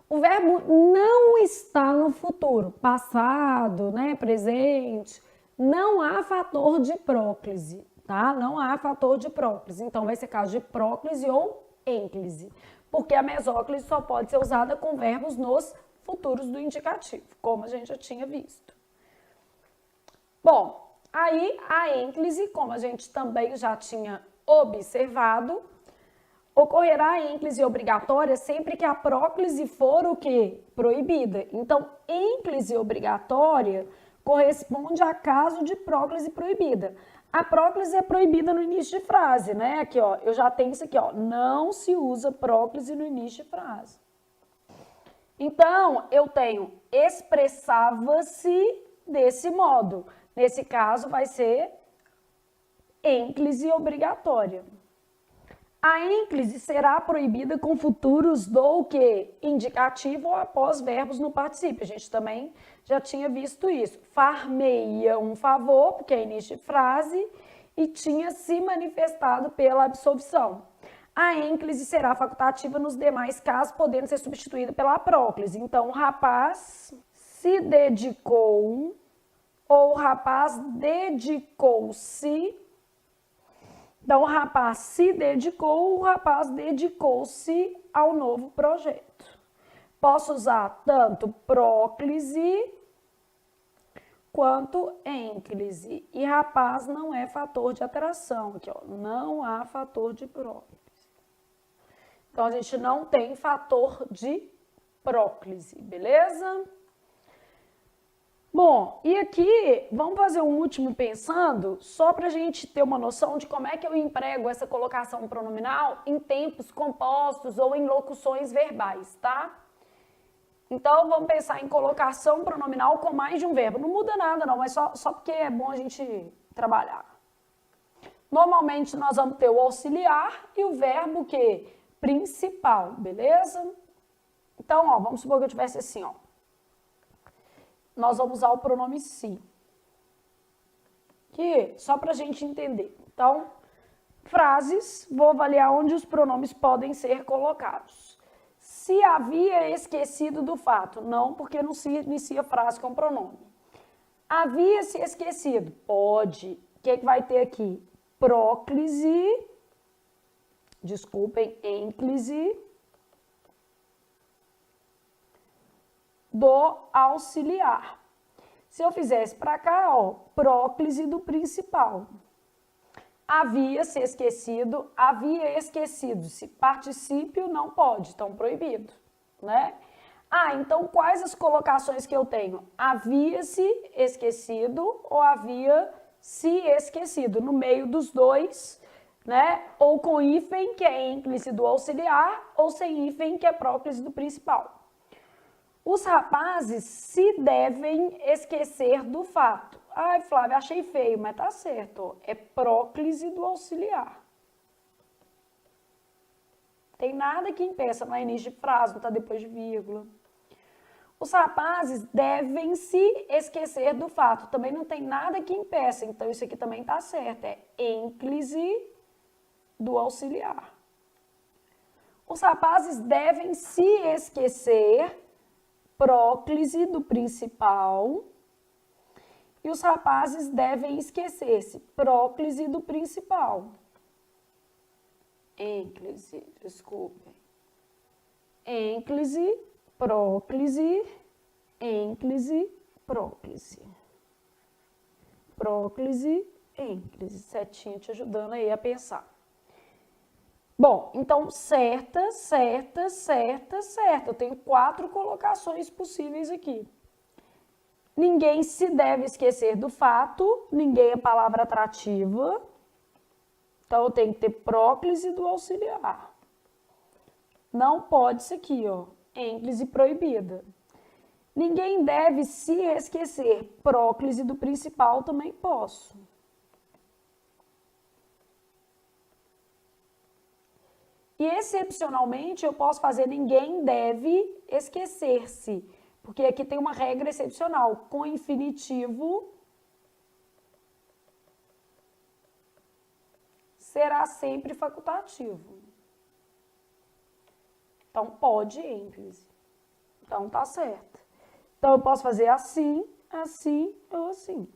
O verbo não está no futuro, passado, né, presente. Não há fator de próclise, tá? Não há fator de próclise. Então, vai ser caso de próclise ou ênclise. Porque a mesóclise só pode ser usada com verbos nos futuros do indicativo, como a gente já tinha visto. Bom, aí a ênclise, como a gente também já tinha observado, ocorrerá a ênclise obrigatória sempre que a próclise for o quê? Proibida. Então, ênclise obrigatória corresponde a caso de próclise proibida. A próclise é proibida no início de frase, né? Aqui, ó, eu já tenho isso aqui, ó. Não se usa próclise no início de frase. Então, eu tenho expressava-se desse modo. Nesse caso, vai ser ênclise obrigatória. A ênclise será proibida com futuros do quê? Indicativo ou após verbos no particípio. A gente também já tinha visto isso. Far-me-ia um favor, porque é início de frase, e tinha se manifestado pela absolvição. A ênclise será facultativa nos demais casos, podendo ser substituída pela próclise. Então, o rapaz se dedicou, ou o rapaz dedicou-se. Então, o rapaz se dedicou, o rapaz dedicou-se ao novo projeto. Posso usar tanto próclise quanto ênclise. E rapaz não é fator de atração. Aqui, ó, não há fator de próclise. Então, a gente não tem fator de próclise, beleza? Bom, e aqui, vamos fazer um último pensando, só para a gente ter uma noção de como é que eu emprego essa colocação pronominal em tempos compostos ou em locuções verbais, tá? Então, vamos pensar em colocação pronominal com mais de um verbo. Não muda nada não, mas só porque é bom a gente trabalhar. Normalmente, nós vamos ter o auxiliar e o verbo que? Principal, beleza? Então, ó, vamos supor que eu tivesse assim, ó. Nós vamos usar o pronome se. Que só para a gente entender. Então, frases, vou avaliar onde os pronomes podem ser colocados. Se havia esquecido do fato, não, porque não se inicia frase com pronome. Havia se esquecido, pode. O que vai ter aqui? Próclise, desculpem, ênclise do auxiliar. Se eu fizesse para cá, ó, próclise do principal. Havia se esquecido, havia esquecido-se. Particípio não pode, estão proibido, né? Ah, então quais as colocações que eu tenho? Havia se esquecido ou havia se esquecido? No meio dos dois, né? Ou com hífen, que é ênclise do auxiliar, ou sem hífen, que é próclise do principal. Os rapazes se devem esquecer do fato. Ai, Flávia, achei feio, mas tá certo. É próclise do auxiliar. Tem nada que impeça, não é início de frase, não tá depois de vírgula. Os rapazes devem se esquecer do fato. Também não tem nada que impeça, então isso aqui também tá certo. É ênclise do auxiliar. Os rapazes devem se esquecer, próclise do principal, e os rapazes devem esquecer-se, próclise do principal. Ênclise, desculpem. Ênclise, próclise, ênclise, próclise. Próclise, ênclise. Setinha te ajudando aí a pensar. Bom, então, certa, certa, certa, certa. Eu tenho 4 colocações possíveis aqui. Ninguém se deve esquecer do fato, ninguém é palavra atrativa. Então, eu tenho que ter próclise do auxiliar. Não pode isso aqui, ó, ênclise proibida. Ninguém deve se esquecer, próclise do principal também posso. E, excepcionalmente, eu posso fazer ninguém deve esquecer-se, porque aqui tem uma regra excepcional. Com infinitivo, será sempre facultativo. Então, pode ênclise. Então, tá certo. Então, eu posso fazer assim, assim ou assim.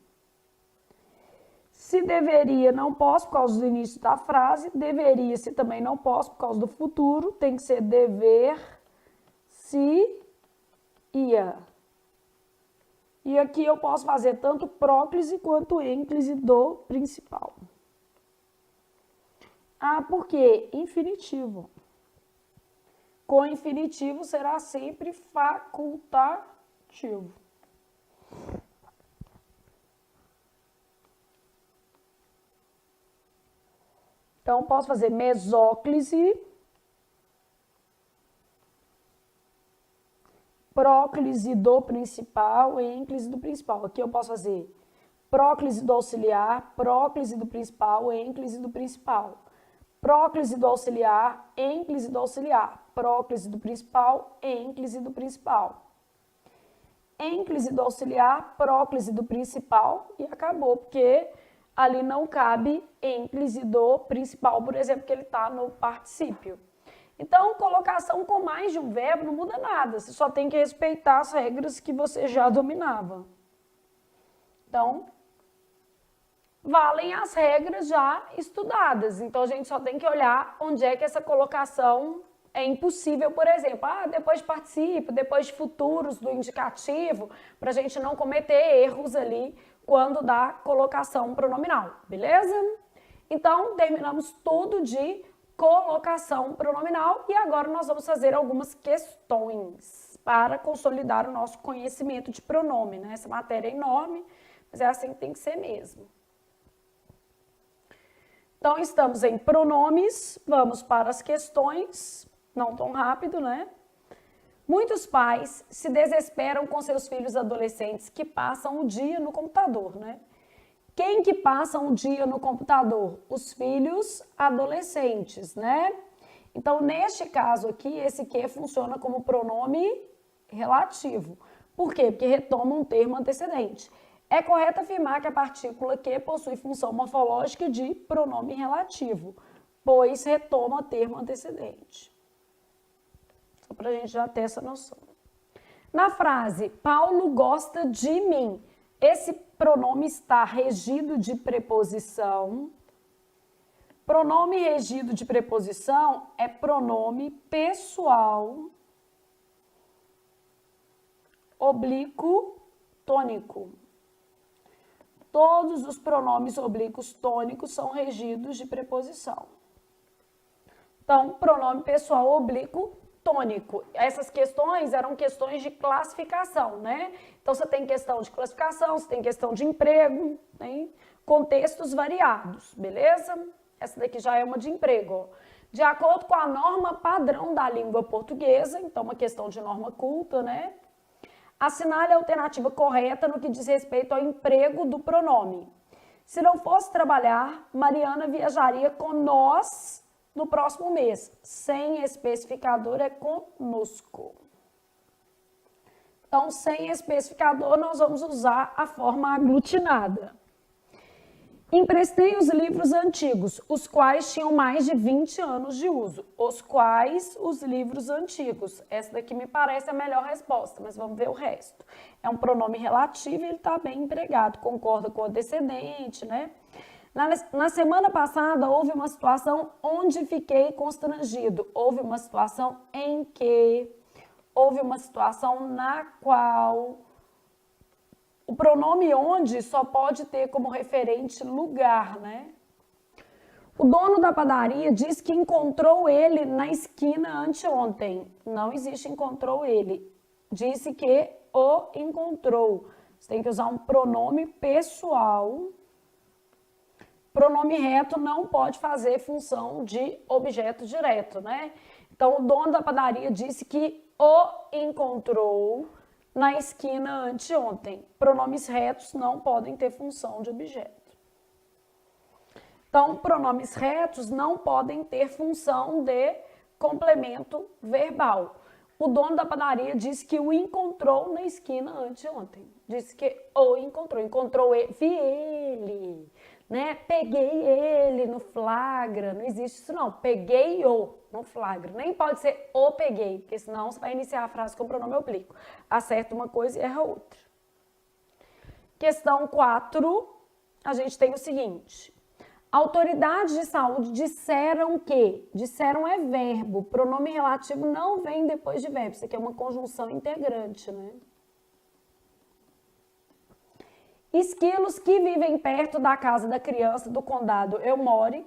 Se deveria, não posso por causa do início da frase. Deveria, se também não posso por causa do futuro. Tem que ser dever, se, ia. E aqui eu posso fazer tanto próclise quanto ênclise do principal. Ah, por quê? Infinitivo. Com infinitivo será sempre facultativo. Então, posso fazer mesóclise, próclise do principal, ênclise do principal. Aqui eu posso fazer próclise do auxiliar, próclise do principal, ênclise do principal. Próclise do auxiliar, ênclise do auxiliar. Próclise do principal, ênclise do principal. Ênclise do auxiliar, próclise do principal e acabou, porque ali não cabe ênclise do principal, por exemplo, que ele está no particípio. Então, colocação com mais de um verbo não muda nada, você só tem que respeitar as regras que você já dominava. Então, valem as regras já estudadas. Então, a gente só tem que olhar onde é que essa colocação é impossível, por exemplo, depois de participo, depois de futuros do indicativo, para a gente não cometer erros ali quando dá colocação pronominal, beleza? Então, terminamos tudo de colocação pronominal e agora nós vamos fazer algumas questões para consolidar o nosso conhecimento de pronome, né? Essa matéria é enorme, mas é assim que tem que ser mesmo. Então, estamos em pronomes, vamos para as questões, não tão rápido, né? Muitos pais se desesperam com seus filhos adolescentes que passam o dia no computador, né? Quem que passa um dia no computador? Os filhos adolescentes, né? Então, neste caso aqui, esse que funciona como pronome relativo. Por quê? Porque retoma um termo antecedente. É correto afirmar que a partícula que possui função morfológica de pronome relativo, pois retoma termo antecedente. Só para a gente já ter essa noção. Na frase, Paulo gosta de mim, esse pronome está regido de preposição. Pronome regido de preposição é pronome pessoal oblíquo tônico. Todos os pronomes oblíquos tônicos são regidos de preposição. Então, pronome pessoal oblíquo tônico. Essas questões eram questões de classificação, né? Então, você tem questão de classificação, você tem questão de emprego, tem contextos variados, beleza? Essa daqui já é uma de emprego, ó. De acordo com a norma padrão da língua portuguesa, então uma questão de norma culta, né? Assinale a alternativa correta no que diz respeito ao emprego do pronome. Se não fosse trabalhar, Mariana viajaria com nós no próximo mês. Sem especificador é conosco. Então, sem especificador, nós vamos usar a forma aglutinada. Emprestei os livros antigos, os quais tinham mais de 20 anos de uso. Os quais os livros antigos. Essa daqui me parece a melhor resposta, mas vamos ver o resto. É um pronome relativo e ele está bem empregado, concorda com o antecedente, né? Na semana passada, houve uma situação onde fiquei constrangido. Houve uma situação em que, houve uma situação na qual. O pronome onde só pode ter como referente lugar, né? O dono da padaria diz que encontrou ele na esquina anteontem. Não existe encontrou ele. Disse que o encontrou. Você tem que usar um pronome pessoal. Pronome reto não pode fazer função de objeto direto, né? Então, o dono da padaria disse que o encontrou na esquina anteontem. Pronomes retos não podem ter função de objeto. Então, pronomes retos não podem ter função de complemento verbal. O dono da padaria disse que o encontrou na esquina anteontem. Disse que o encontrou. Encontrou ele, vi ele né? Peguei ele no flagra, não existe isso não. Peguei-o no flagra. Nem pode ser o peguei, porque senão você vai iniciar a frase com o pronome oblíquo. Acerta uma coisa e erra outra. Questão 4, a gente tem o seguinte. Autoridades de saúde disseram que, disseram é verbo, pronome relativo não vem depois de verbo, isso aqui é uma conjunção integrante, né? Esquilos que vivem perto da casa da criança do condado Elmore,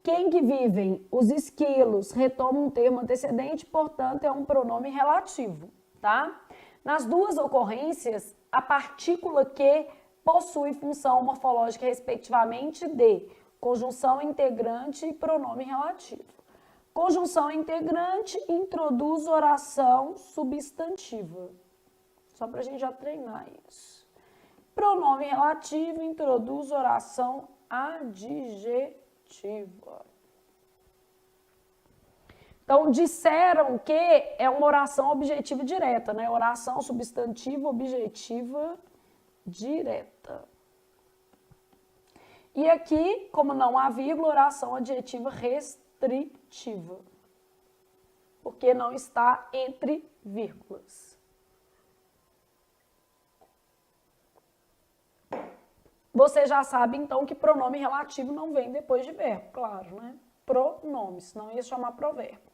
quem que vivem? Os esquilos, retoma um termo antecedente, portanto é um pronome relativo, tá? Nas duas ocorrências, a partícula que possui função morfológica respectivamente de conjunção integrante e pronome relativo. Conjunção integrante introduz oração substantiva. Só para a gente já treinar isso. Pronome relativo introduz oração adjetiva. Então, disseram que é uma oração objetiva direta, né? Oração substantiva objetiva direta. E aqui, como não há vírgula, oração adjetiva restritiva, porque não está entre vírgulas. Você já sabe, então, que pronome relativo não vem depois de verbo, claro, né? Pronome, senão ia chamar provérbio.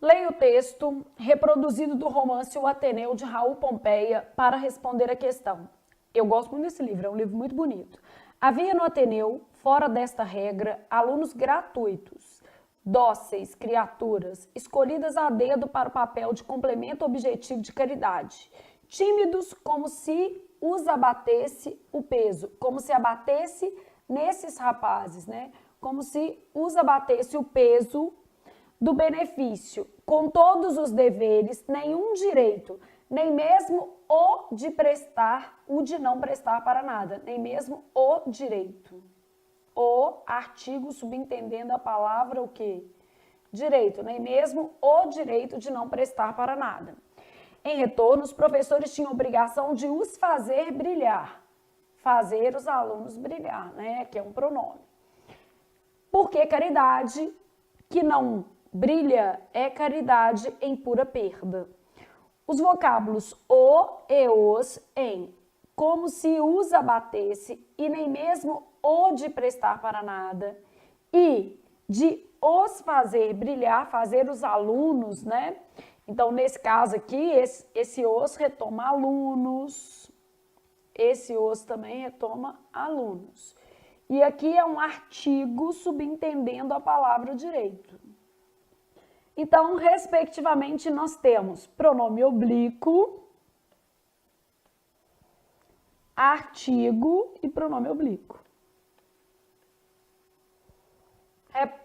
Leia o texto reproduzido do romance O Ateneu, de Raul Pompeia, para responder a questão. Eu gosto muito desse livro, é um livro muito bonito. Havia no Ateneu, fora desta regra, alunos gratuitos, dóceis criaturas, escolhidas a dedo para o papel de complemento objetivo de caridade, tímidos como se os abatesse o peso, como se abatesse nesses rapazes, né? Como se os abatesse o peso do benefício, com todos os deveres, nenhum direito, nem mesmo o de prestar, o de não prestar para nada, nem mesmo o direito. O artigo subentendendo a palavra o quê? Direito, nem mesmo o direito de não prestar para nada. Em retorno, os professores tinham obrigação de os fazer brilhar, fazer os alunos brilhar, né? Que é um pronome. Porque caridade que não brilha é caridade em pura perda. Os vocábulos o e os em, como se os abatesse, e nem mesmo o de prestar para nada, e de os fazer brilhar, fazer os alunos, né? Então, nesse caso aqui, esse os retoma alunos, esse os também retoma alunos. E aqui é um artigo subentendendo a palavra direito. Então, respectivamente, nós temos pronome oblíquo, artigo e pronome oblíquo.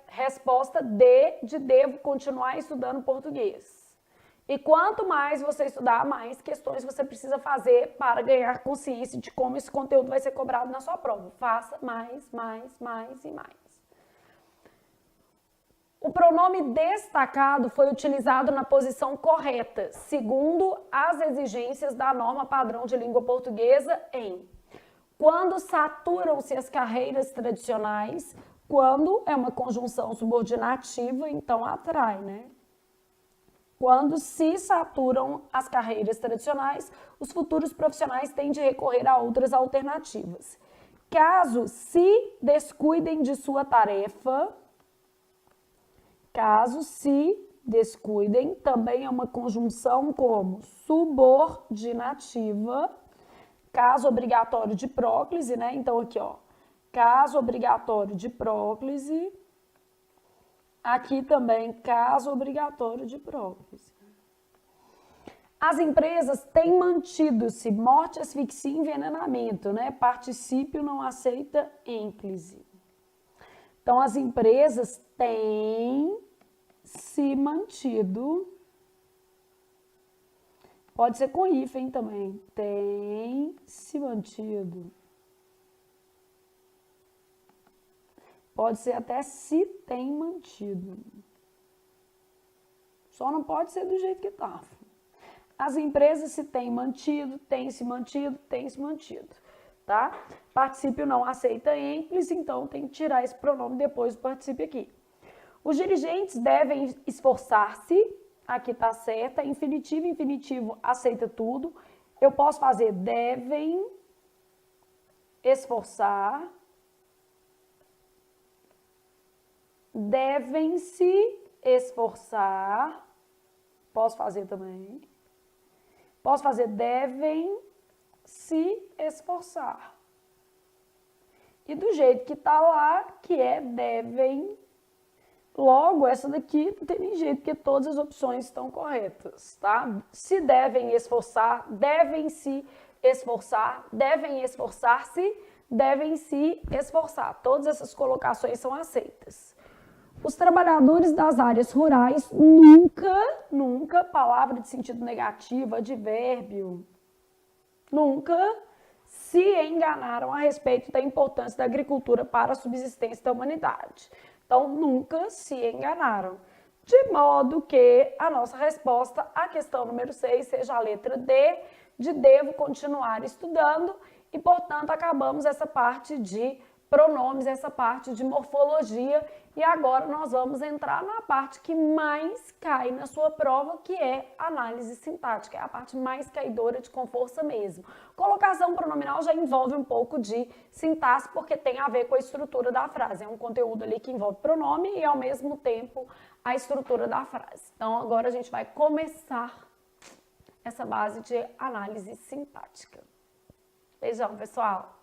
Resposta D de devo continuar estudando português. E quanto mais você estudar, mais questões você precisa fazer para ganhar consciência de como esse conteúdo vai ser cobrado na sua prova. Faça mais e mais. O pronome destacado foi utilizado na posição correta, segundo as exigências da norma padrão de língua portuguesa em quando saturam-se as carreiras tradicionais, quando é uma conjunção subordinativa, então atrai, né? Quando se saturam as carreiras tradicionais, os futuros profissionais têm de recorrer a outras alternativas. Caso se descuidem de sua tarefa, caso se descuidem, também é uma conjunção como subordinativa, caso obrigatório de próclise, né? Então aqui, ó, caso obrigatório de próclise, aqui também caso obrigatório de próclise. As empresas têm mantido-se morte, asfixia e envenenamento, né? Particípio não aceita ênclise. Então, as empresas têm se mantido, pode ser com hífen também, tem se mantido. Pode ser até se tem mantido. Só não pode ser do jeito que estava. As empresas se têm mantido, tem se mantido, tem se mantido. tá? Particípio não aceita ênclise, então tem que tirar esse pronome depois do particípio aqui. Os dirigentes devem esforçar-se, aqui tá certa, infinitivo, infinitivo aceita tudo. Eu posso fazer devem esforçar, devem-se esforçar, posso fazer também. Posso fazer devem se esforçar. E do jeito que tá lá, que é devem, logo essa daqui não tem nem jeito, porque todas as opções estão corretas, tá? Se devem esforçar, devem se esforçar, devem esforçar-se, devem se esforçar. Todas essas colocações são aceitas. Os trabalhadores das áreas rurais nunca, palavra de sentido negativo, advérbio, nunca se enganaram a respeito da importância da agricultura para a subsistência da humanidade. Então, nunca se enganaram. De modo que a nossa resposta à questão número 6 seja a letra D, de devo continuar estudando, e, portanto, acabamos essa parte de pronomes, essa parte de morfologia, e agora nós vamos entrar na parte que mais cai na sua prova, que é análise sintática, é a parte mais caidora com força mesmo. Colocação pronominal já envolve um pouco de sintaxe, porque tem a ver com a estrutura da frase, é um conteúdo ali que envolve pronome e, ao mesmo tempo, a estrutura da frase. Então, agora a gente vai começar essa base de análise sintática. Beijão, pessoal!